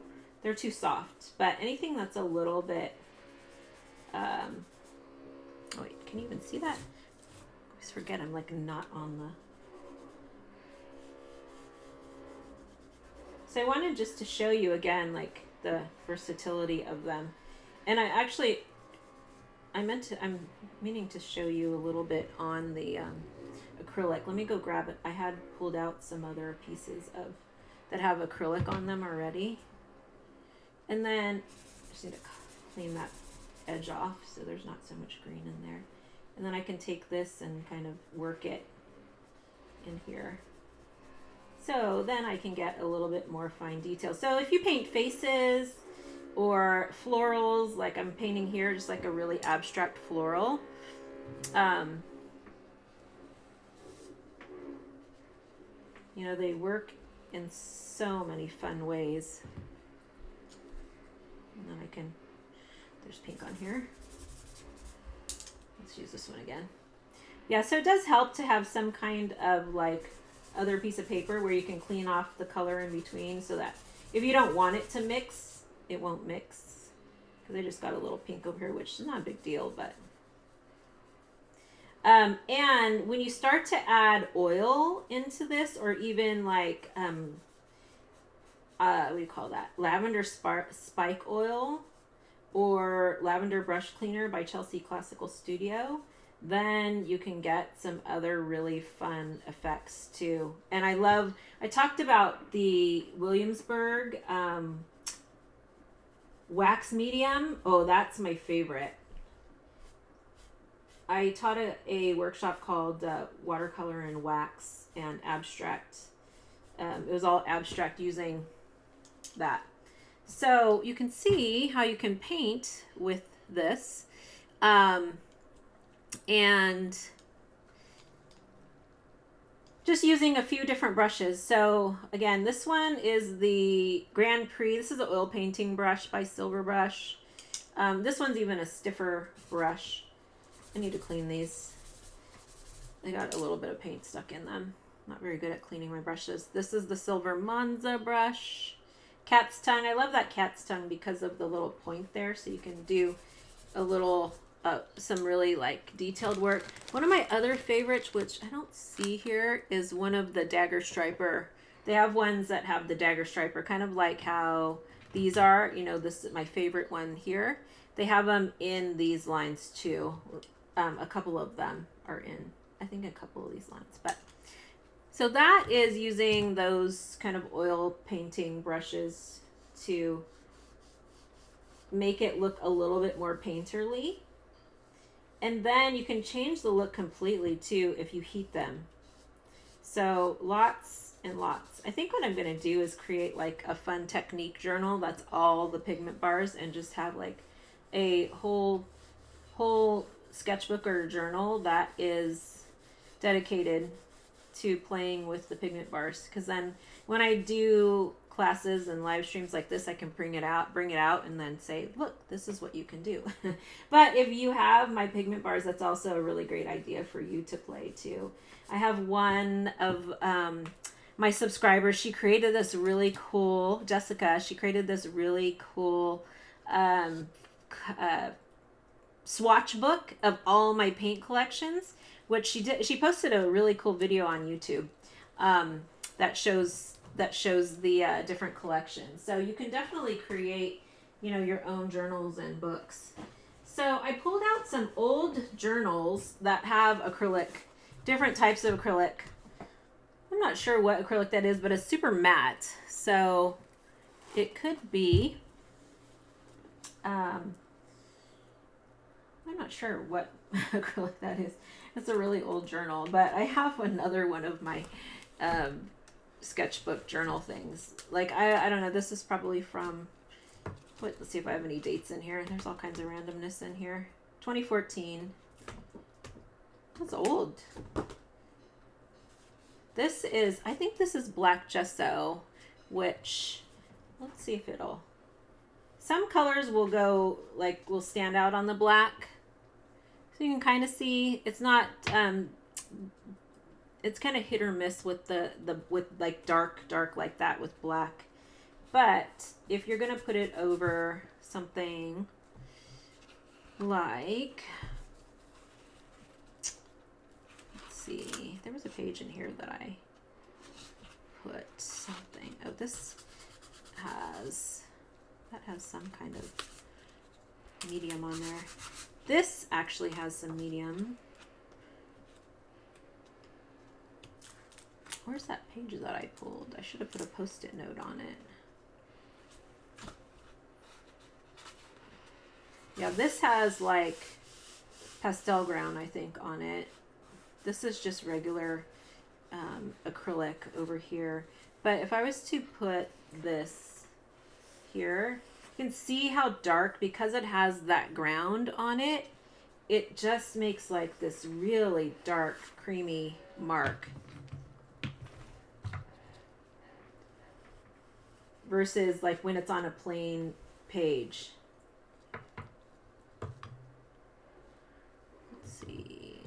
soft. But anything that's a little bit, oh wait, can you even see that? I always forget I'm like not on the. So I wanted just to show you again like the versatility of them, and I'm meaning to show you a little bit on the acrylic. Let me go grab it. I had pulled out some other pieces that have acrylic on them already. And then I just need to clean that edge off so there's not so much green in there. And then I can take this and kind of work it in here. So then I can get a little bit more fine detail. So if you paint faces or florals, like I'm painting here, just like a really abstract floral, you know, they work in so many fun ways. And then I can, there's pink on here. Let's use this one again. Yeah, so it does help to have some kind of like other piece of paper where you can clean off the color in between so that if you don't want it to mix, it won't mix. Because I just got a little pink over here, which is not a big deal, but. And when you start to add oil into this, or even like, what do you call that? Lavender spike oil or lavender brush cleaner by Chelsea Classical Studio, then you can get some other really fun effects too. And I talked about the Williamsburg wax medium. Oh, that's my favorite. I taught a workshop called Watercolor and Wax and Abstract. It was all abstract using that. So you can see how you can paint with this. And just using a few different brushes. So again, this one is the Grand Prix. This is an oil painting brush by Silver Brush. This one's even a stiffer brush. I need to clean these. They got a little bit of paint stuck in them. Not very good at cleaning my brushes. This is the Silver Monza brush. Cat's tongue. I love that cat's tongue because of the little point there. So you can do a little, some really like detailed work. One of my other favorites, which I don't see here, is one of the dagger striper. They have ones that have the dagger striper, kind of like how these are. You know, this is my favorite one here. They have them in these lines too. A couple of them are in, I think, a couple of these lines. But so that is using those kind of oil painting brushes to make it look a little bit more painterly. And then you can change the look completely too if you heat them. So lots and lots. I think what I'm going to do is create like a fun technique journal that's all the pigment bars, and just have like a whole sketchbook or journal that is dedicated to playing with the pigment bars. Because then when I do classes and live streams like this, I can bring it out and then say, look, this is what you can do. But if you have my pigment bars, that's also a really great idea for you to play too. I have one of my subscribers. She created this really cool, Jessica, she created this really cool swatch book of all my paint collections, which she posted a really cool video on YouTube that shows the different collections. So you can definitely create, you know, your own journals and books. So I pulled out some old journals that have acrylic, different types of acrylic. I'm not sure what acrylic that is, but it's super matte. So it could be, I'm not sure what acrylic that is. It's a really old journal, but I have another one of my sketchbook journal things. Like, I don't know, this is probably from, let's see if I have any dates in here. There's all kinds of randomness in here. 2014. That's old. This is, I think this is black gesso, which, let's see if it'll, some colors will go, like, will stand out on the black. So you can kind of see, it's not it's kind of hit or miss with the with like dark like that with black. But if you're gonna put it over something like, let's see, there was a page in here that I put something. Oh, this has, that has some kind of medium on there. This actually has some medium. Where's that page that I pulled? I should have put a post-it note on it. Yeah, this has like pastel ground, I think, on it. This is just regular acrylic over here. But if I was to put this here, you can see how dark, because it has that ground on it, it just makes like this really dark, creamy mark. Versus like when it's on a plain page. Let's see.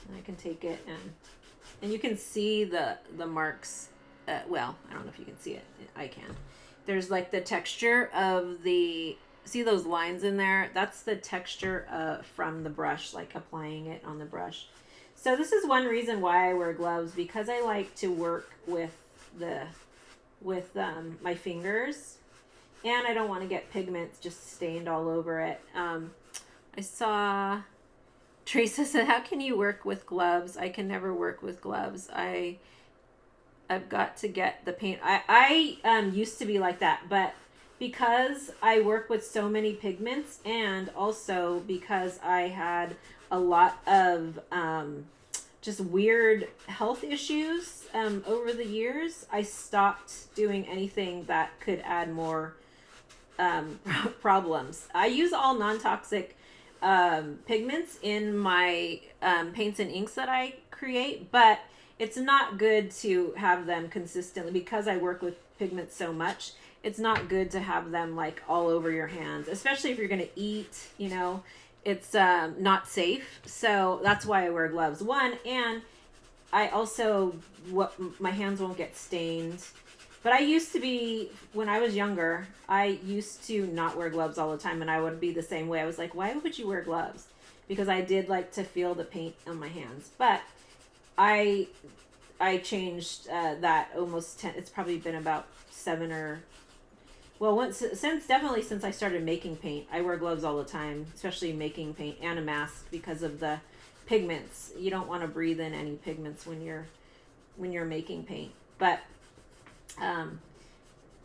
And I can take it and you can see the marks. Well, I don't know if you can see it. I can. There's like the texture of the, see those lines in there? That's the texture from the brush, like applying it on the brush. So this is one reason why I wear gloves, because I like to work with my fingers, and I don't want to get pigments just stained all over it. I saw Teresa said, "How can you work with gloves?" I can never work with gloves. I've got to get the paint. I used to be like that, but because I work with so many pigments, and also because I had a lot of just weird health issues over the years, I stopped doing anything that could add more problems. I use all non-toxic pigments in my paints and inks that I create, but it's not good to have them consistently, because I work with pigments so much. It's not good to have them like all over your hands, especially if you're going to eat, you know, it's not safe. So that's why I wear gloves. One, and I also, my hands won't get stained. But I used to be, when I was younger, I used to not wear gloves all the time, and I would be the same way. I was like, why would you wear gloves? Because I did like to feel the paint on my hands. But I changed that almost 10, it's probably been about 7 or, well, definitely since I started making paint, I wear gloves all the time, especially making paint, and a mask, because of the pigments. You don't want to breathe in any pigments when you're making paint. But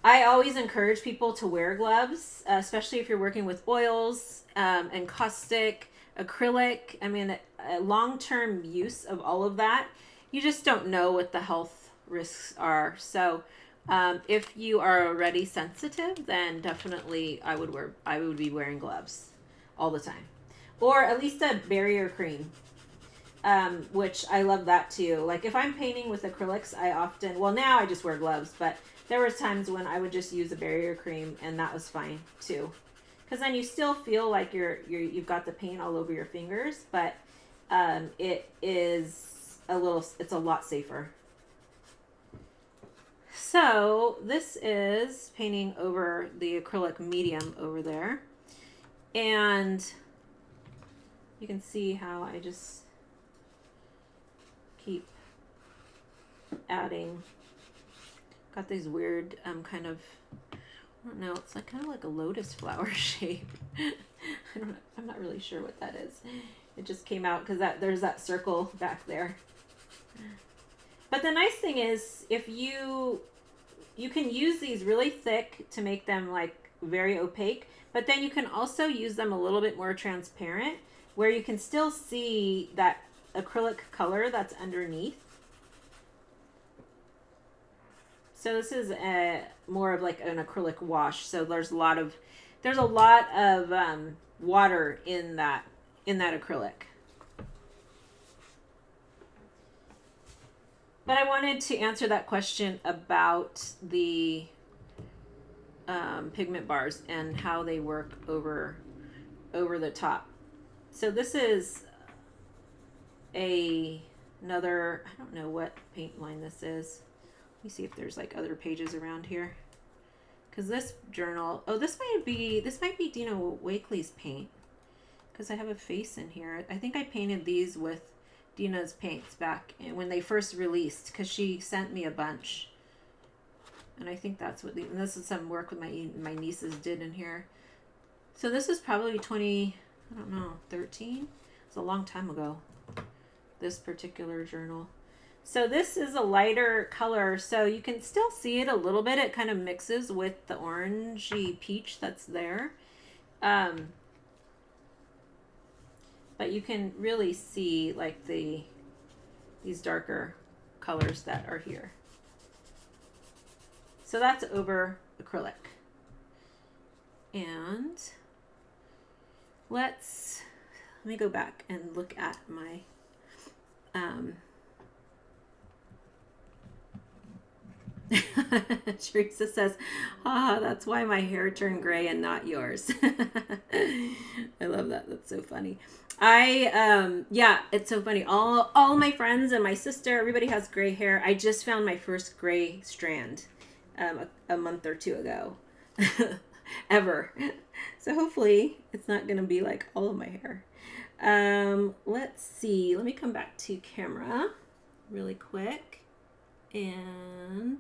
I always encourage people to wear gloves, especially if you're working with oils and caustic, acrylic. I mean, long-term use of all of that, you just don't know what the health risks are. So if you are already sensitive, then definitely I would be wearing gloves all the time, or at least a barrier cream, which I love that too. Like if I'm painting with acrylics, I often, well, now I just wear gloves, but there was times when I would just use a barrier cream, and that was fine too, because then you still feel like you've got the paint all over your fingers, but it's a lot safer. So this is painting over the acrylic medium over there, and you can see how I just keep adding. Got these weird kind of, I don't know, it's like kind of like a lotus flower shape. I'm not really sure what that is. It just came out because there's that circle back there. But the nice thing is, if you can use these really thick to make them like very opaque, but then you can also use them a little bit more transparent, where you can still see that acrylic color that's underneath. So this is more of like an acrylic wash. So there's a lot of water in that acrylic. But I wanted to answer that question about the pigment bars and how they work over the top. So this is another, I don't know what paint line this is. Let me see if there's like other pages around here. Because this journal, oh, this might be Dina Wakely's paint. Because I have a face in here. I think I painted these with Dina's paints back when they first released, because she sent me a bunch. And I think that's what and this is some work with my nieces did in here. So this is probably 13. It's a long time ago, this particular journal. So this is a lighter color, so you can still see it a little bit. It kind of mixes with the orangey peach that's there. But you can really see like these darker colors that are here. So that's over acrylic. And let me go back and look at my Teresa says, that's why my hair turned gray and not yours. I love that. That's so funny. Yeah, it's so funny. All my friends and my sister, everybody has gray hair. I just found my first gray strand a month or two ago. Ever. So hopefully it's not going to be like all of my hair. Let's see. Let me come back to camera really quick and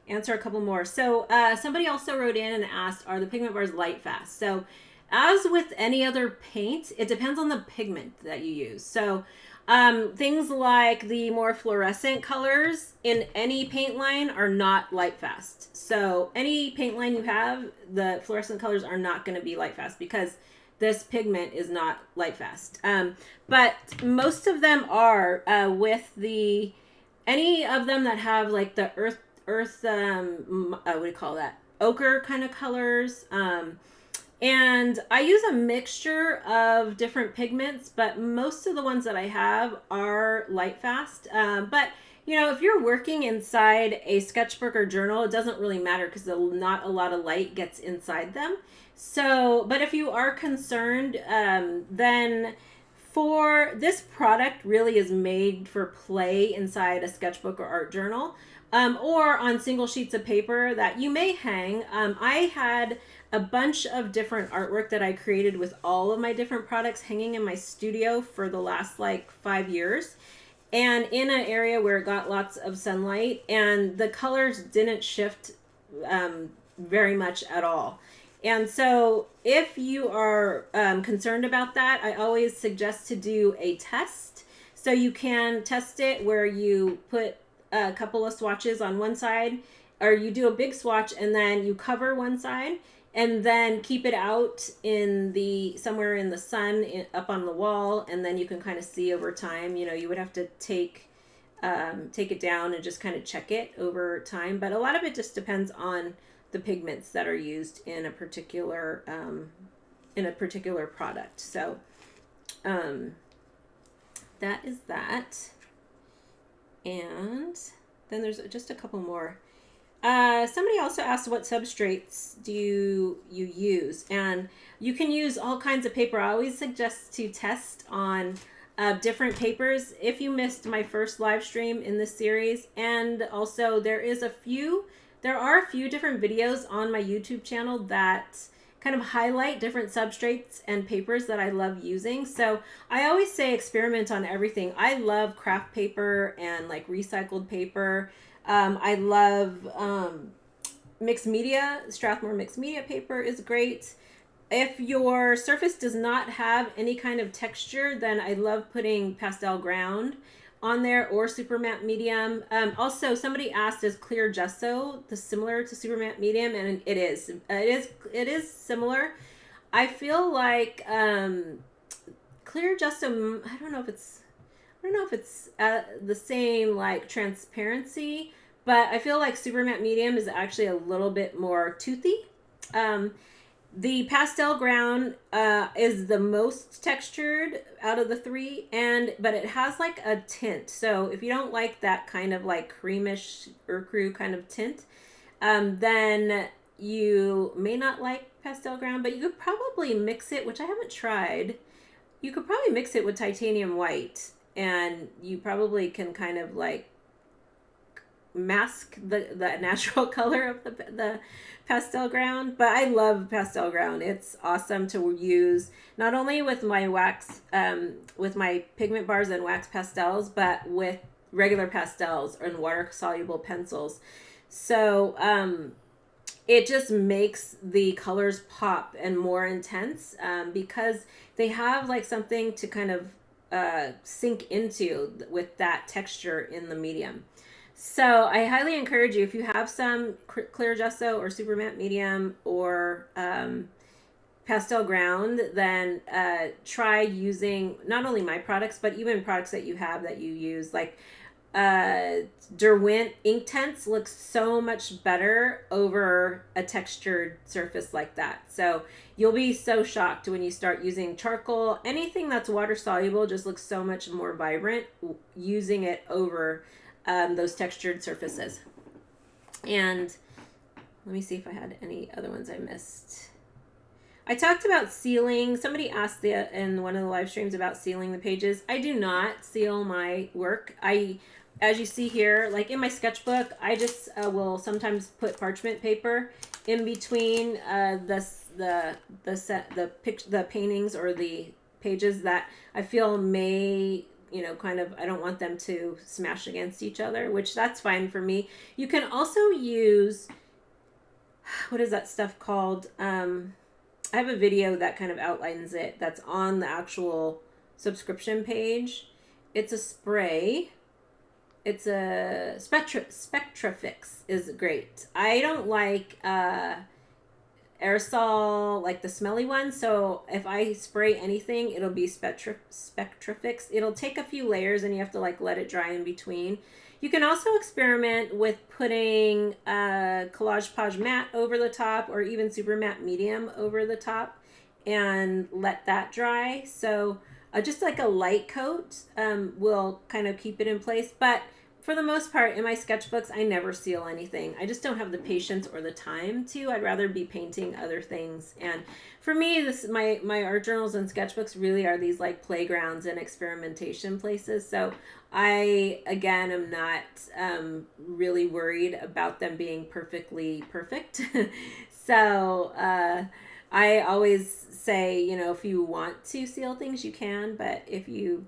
answer a couple more. So somebody also wrote in and asked, are the pigment bars light fast? So as with any other paint, it depends on the pigment that you use. So things like the more fluorescent colors in any paint line are not light fast. So any paint line you have, the fluorescent colors are not going to be light fast because this pigment is not light fast. But most of them are with any of them that have like the earth, what do you call that? Ochre kind of colors. And I use a mixture of different pigments, but most of the ones that I have are light fast. But you know, if you're working inside a sketchbook or journal, it doesn't really matter because not a lot of light gets inside them. So, but if you are concerned, then for this product really is made for play inside a sketchbook or art journal, or on single sheets of paper that you may hang. I had a bunch of different artwork that I created with all of my different products hanging in my studio for the last like 5 years, and in an area where it got lots of sunlight, and the colors didn't shift very much at all. And so if you are concerned about that, I always suggest to do a test. So you can test it where you put a couple of swatches on one side, or you do a big swatch and then you cover one side and then keep it out in somewhere in the sun up on the wall, and then you can kind of see over time. You know, you would have to take it down and just kind of check it over time, but a lot of it just depends on the pigments that are used in a particular product. So that is that. And then there's just a couple more. Somebody also asked, what substrates do you use? And you can use all kinds of paper. I always suggest to test on different papers. If you missed my first live stream in this series, and also there are a few different videos on my YouTube channel that kind of highlight different substrates and papers that I love using. So I always say experiment on everything. I love craft paper and like recycled paper. I love mixed media. Strathmore mixed media paper is great. If your surface does not have any kind of texture, then I love putting pastel ground on there, or super matte medium. Also, somebody asked, is clear gesso similar to super matte medium? And it is. It is similar. I feel like clear gesso, I don't know if it's the same like transparency, but I feel like super matte medium is actually a little bit more toothy. The pastel ground is the most textured out of the three, but it has like a tint. So if you don't like that kind of like creamish ecru kind of tint, then you may not like pastel ground, but you could probably mix it, which I haven't tried. You could probably mix it with titanium white, and you probably can kind of like mask the natural color of the pastel ground. But I love pastel ground. It's awesome to use not only with my wax, with my pigment bars and wax pastels, but with regular pastels and water soluble pencils. So it just makes the colors pop and more intense, because they have like something to kind of sink into with that texture in the medium. So I highly encourage you, if you have some clear gesso or super matte medium or pastel ground, then try using not only my products, but even products that you have that you use. Like Derwent Inktense looks so much better over a textured surface like that. So you'll be so shocked when you start using charcoal. Anything that's water soluble just looks so much more vibrant using it over those textured surfaces. And let me see if I had any other ones I missed. I talked about sealing. Somebody asked in one of the live streams about sealing the pages. I do not seal my work. As you see here, like in my sketchbook, I just will sometimes put parchment paper in between the paintings or the pages that I feel may, kind of, I don't want them to smash against each other, which that's fine for me. You can also use, what is that stuff called? I have a video that kind of outlines it. That's on the actual subscription page. It's a spray. It's a Spectrafix is great. I don't like aerosol, like the smelly one. So if I spray anything, it'll be Spectrafix. It'll take a few layers and you have to like let it dry in between. You can also experiment with putting Collage Page Matte over the top, or even Super Matte Medium over the top, and let that dry. So just like a light coat will kind of keep it in place. But for the most part, in my sketchbooks, I never seal anything. I just don't have the patience or the time to. I'd rather be painting other things. And for me, my art journals and sketchbooks really are these like playgrounds and experimentation places. So I, again, am not really worried about them being perfectly perfect. So I always say, if you want to seal things, you can, but if you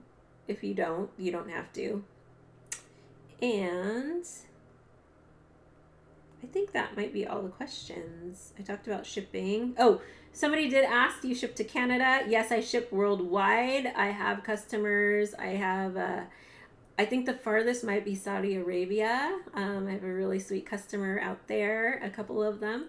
don't, you don't have to. And I think that might be all the questions. I talked about shipping. Oh, somebody did ask, do you ship to Canada? Yes, I ship worldwide. I have customers. I have, I think the farthest might be Saudi Arabia. I have a really sweet customer out there, a couple of them.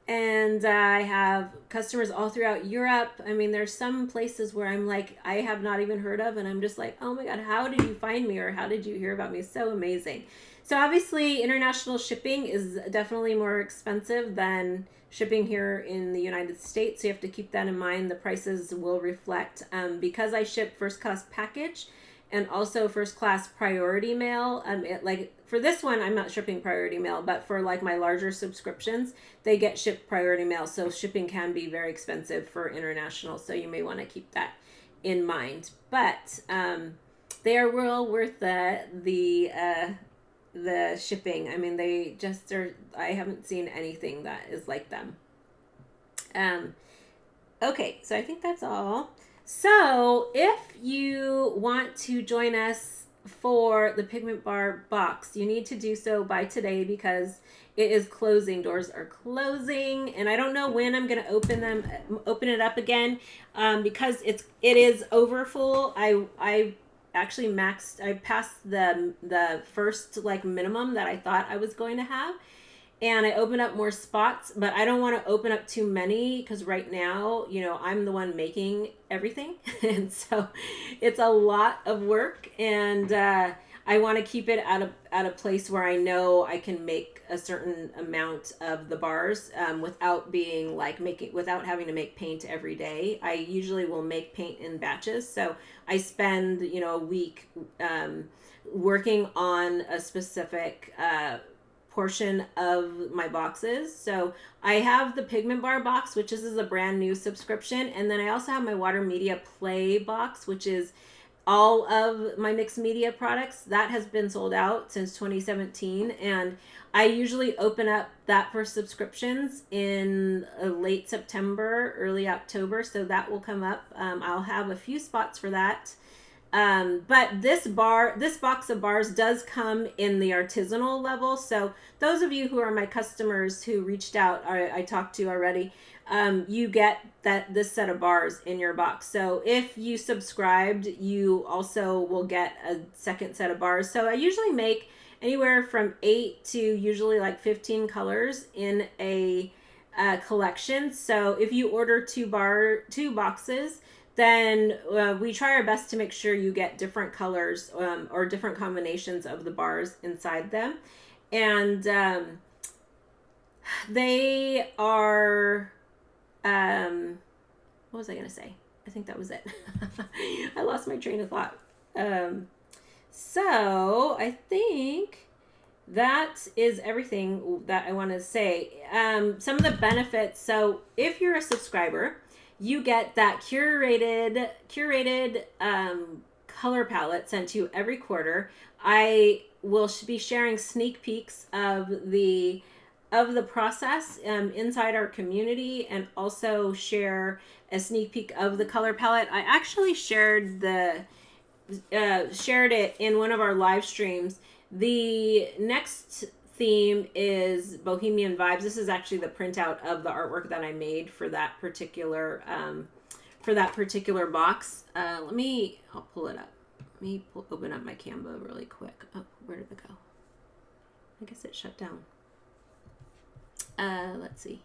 And I have customers all throughout Europe. I mean, there's some places where I'm like, I have not even heard of, and I'm just like, oh my God, how did you find me, or how did you hear about me? So amazing. So obviously international shipping is definitely more expensive than shipping here in the United States. So you have to keep that in mind. The prices will reflect, because I ship first class package and also first class priority mail. For this one, I'm not shipping priority mail, but for like my larger subscriptions, they get shipped priority mail. So shipping can be very expensive for international. So you may want to keep that in mind. But they are well worth the shipping. I mean, they just are. I haven't seen anything that is like them. Okay, so I think that's all. So if you want to join us for the Pigment Bar box, you need to do so by today, because it is closing. Doors are closing, and I don't know when I'm going to open it up again, because it is over full. I actually I passed the first like minimum that I thought I was going to have. And I open up more spots, but I don't want to open up too many, because right now, I'm the one making everything. And so it's a lot of work. And I want to keep it at a place where I know I can make a certain amount of the bars without being like without having to make paint every day. I usually will make paint in batches, so I spend a week working on a specific portion of my boxes. So I have the Pigment Bar box, which is a brand new subscription, and then I also have my Water Media Play box, which is all of my mixed media products. That has been sold out since 2017, and I usually open up that for subscriptions in late September, early October, so that will come up. I'll have a few spots for that. But this box of bars does come in the artisanal level. So those of you who are my customers who reached out, I talked to already, you get this set of bars in your box. So if you subscribed, you also will get a second set of bars. So I usually make anywhere from 8 to usually like 15 colors in a collection. So if you order two boxes, then we try our best to make sure you get different colors or different combinations of the bars inside them. And they are, what was I going to say? I think that was it. I lost my train of thought. So I think that is everything that I want to say. Some of the benefits. So if you're a subscriber, you get that curated color palette sent to you every quarter. I will be sharing sneak peeks of the process inside our community, and also share a sneak peek of the color palette. I actually shared it in one of our live streams. The next theme is Bohemian Vibes. This is actually the printout of the artwork that I made for that particular box. I'll pull it up. Let me open up my Canva really quick. Oh, where did it go? I guess it shut down. Let's see.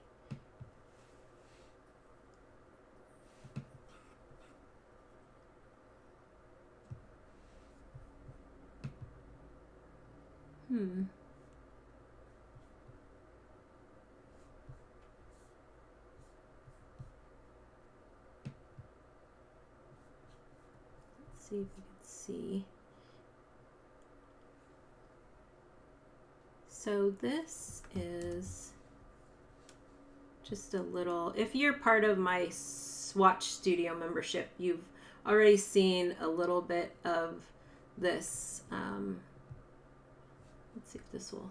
See if you can see. So this is just a little, if you're part of my Swatch Studio membership, you've already seen a little bit of this. Let's see if this will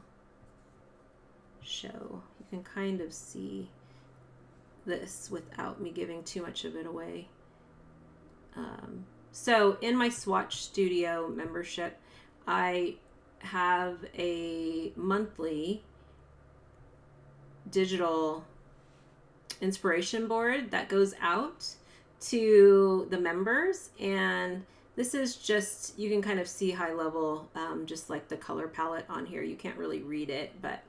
show. You can kind of see this without me giving too much of it away. So in my Swatch Studio membership, I have a monthly digital inspiration board that goes out to the members, and this is just, you can kind of see high level, just like the color palette on here. You can't really read it, but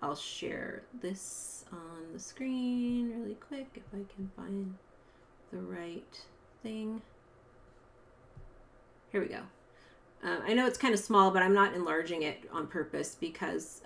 I'll share this on the screen really quick if I can find the right thing. Here we go. I know it's kind of small, but I'm not enlarging it on purpose because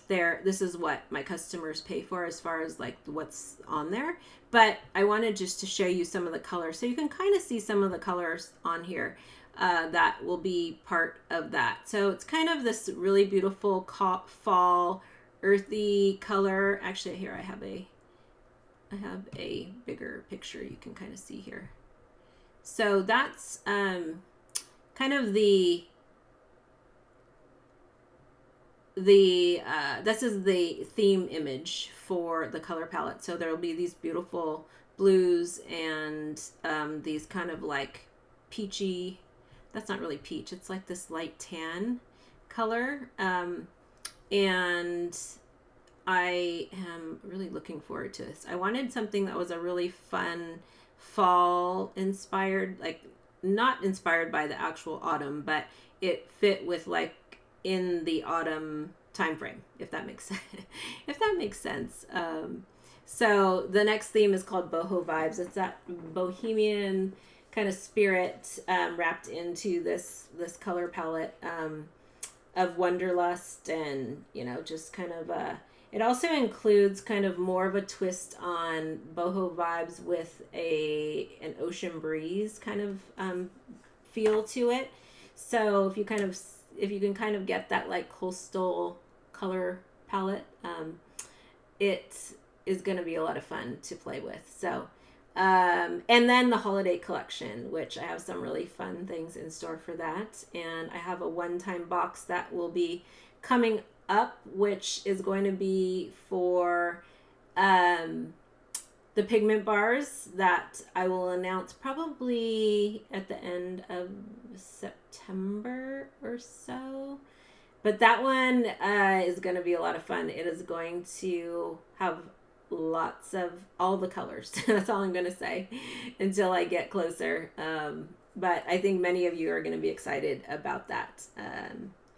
this is what my customers pay for as far as like what's on there. But I wanted just to show you some of the colors, so you can kind of see some of the colors on here that will be part of that. So it's kind of this really beautiful fall earthy color. Actually, here I have a bigger picture you can kind of see here. So that's kind of this is the theme image for the color palette. So there'll be these beautiful blues and these kind of like peachy, that's not really peach, it's like this light tan color. And I am really looking forward to this. I wanted something that was a really fun fall inspired, like not inspired by the actual autumn, but it fit with like in the autumn time frame, if that makes sense. If that makes sense. So the next theme is called Boho Vibes. It's that bohemian kind of spirit wrapped into this color palette of Wanderlust, and just kind of it also includes kind of more of a twist on boho vibes with an ocean breeze kind of feel to it. So if you can kind of get that like coastal color palette, it is going to be a lot of fun to play with. So and then the holiday collection, which I have some really fun things in store for that. And I have a one-time box that will be coming up, which is going to be for the pigment bars that I will announce probably at the end of September or so. But that one is going to be a lot of fun. It is going to have lots of all the colors. That's all I'm going to say until I get closer. But I think many of you are going to be excited about that.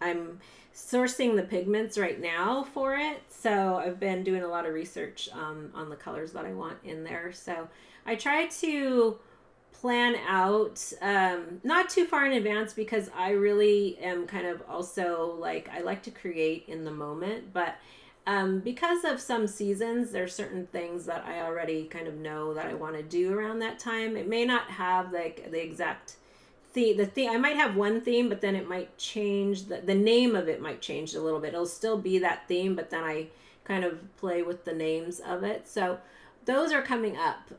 I'm sourcing the pigments right now for it, so I've been doing a lot of research on the colors that I want in there. So I try to plan out not too far in advance, because I really am kind of also like, I like to create in the moment, but because of some seasons, there's certain things that I already kind of know that I want to do around that time. It may not have like the exact the theme. I might have one theme, but then it might change. The name of it might change a little bit. It'll still be that theme, but then I kind of play with the names of it. So those are coming up.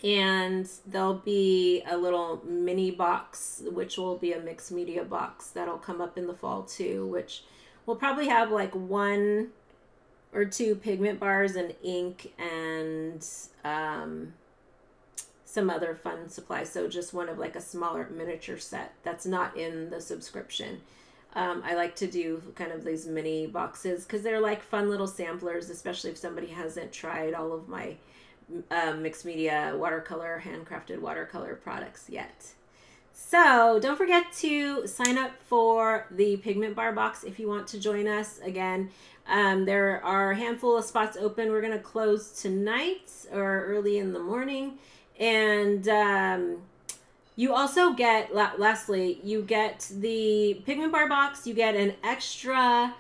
And there'll be a little mini box, which will be a mixed media box that'll come up in the fall too, which will probably have like 1 or 2 pigment bars and ink and some other fun supplies. So just one of like a smaller miniature set that's not in the subscription. I like to do kind of these mini boxes because they're like fun little samplers, especially if somebody hasn't tried all of my mixed media watercolor, handcrafted watercolor products yet. So don't forget to sign up for the Pigment Bar box if you want to join us. Again, there are a handful of spots open. We're going to close tonight or early in the morning. And you also get, lastly, you get the Pigment Bar box. You get an extra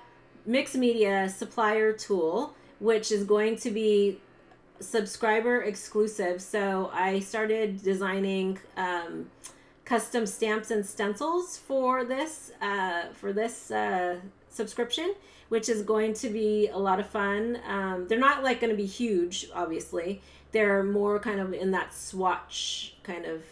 mixed media supplier tool, which is going to be subscriber exclusive. So I started designing custom stamps and stencils for this subscription, which is going to be a lot of fun. They're not like going to be huge, obviously. They're more kind of in that swatch kind of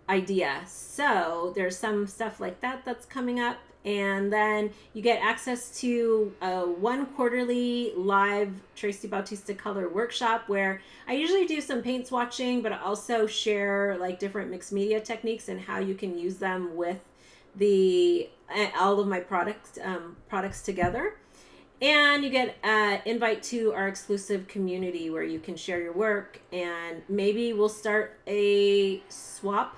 idea. So there's some stuff like that that's coming up. And then you get access to a 1 quarterly live Traci Bautista color workshop where I usually do some paint swatching, but I also share like different mixed media techniques and how you can use them with all of my products together. And you get an invite to our exclusive community where you can share your work, and maybe we'll start a swap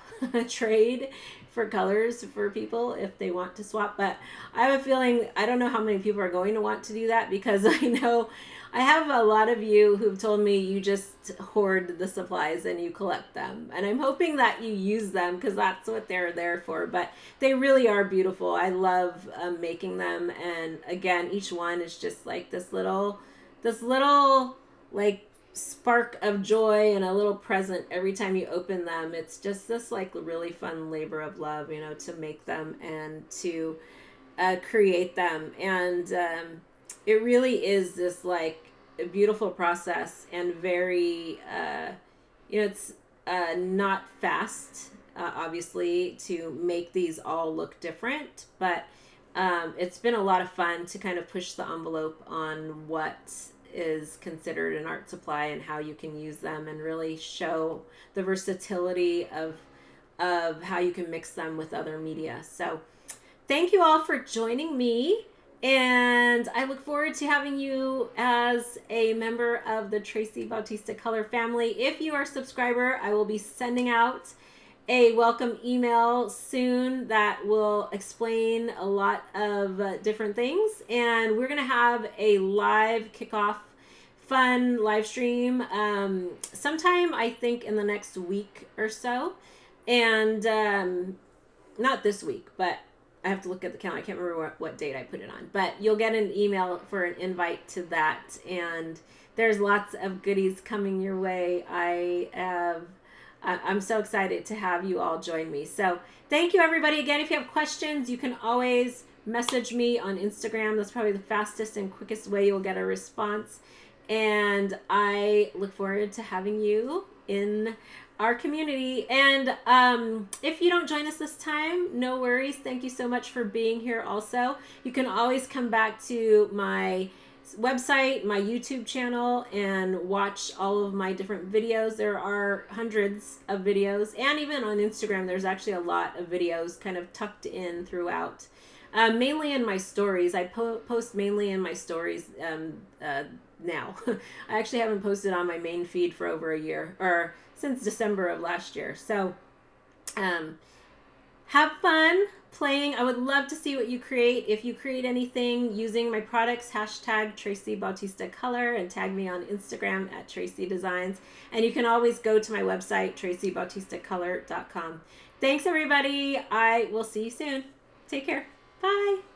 trade for colors for people if they want to swap. But I have a feeling, I don't know how many people are going to want to do that, because I know I have a lot of you who've told me you just hoard the supplies and you collect them. And I'm hoping that you use them because that's what they're there for. But they really are beautiful. I love making them. And again, each one is just like this little like spark of joy and a little present every time you open them. It's just this like really fun labor of love, to make them and to create them. And it really is this like a beautiful process, and very it's not fast, obviously, to make these all look different, but it's been a lot of fun to kind of push the envelope on what is considered an art supply and how you can use them, and really show the versatility of how you can mix them with other media. So thank you all for joining me, and I look forward to having you as a member of the Traci Bautista Color family. If you are a subscriber, I will be sending out a welcome email soon that will explain a lot of different things, and we're going to have a live kickoff fun live stream sometime, I think, in the next week or so. And not this week, but I have to look at the calendar. I can't remember what date I put it on. But you'll get an email for an invite to that. And there's lots of goodies coming your way. I'm so excited to have you all join me. So thank you, everybody. Again, if you have questions, you can always message me on Instagram. That's probably the fastest and quickest way you'll get a response. And I look forward to having you in our community. And if you don't join us this time, no worries. Thank you so much for being here also. You can always come back to my website, my YouTube channel, and watch all of my different videos. There are hundreds of videos, and even on Instagram there's actually a lot of videos kind of tucked in throughout, mainly in my stories. I post mainly in my stories now. I actually haven't posted on my main feed for over a year, or since December of last year. So have fun playing. I would love to see what you create. If you create anything using my products, hashtag tracibautistacolor, and tag me on Instagram at Traci Designs. And you can always go to my website, tracibautistacolor.com. Thanks, everybody. I will see you soon. Take care. Bye.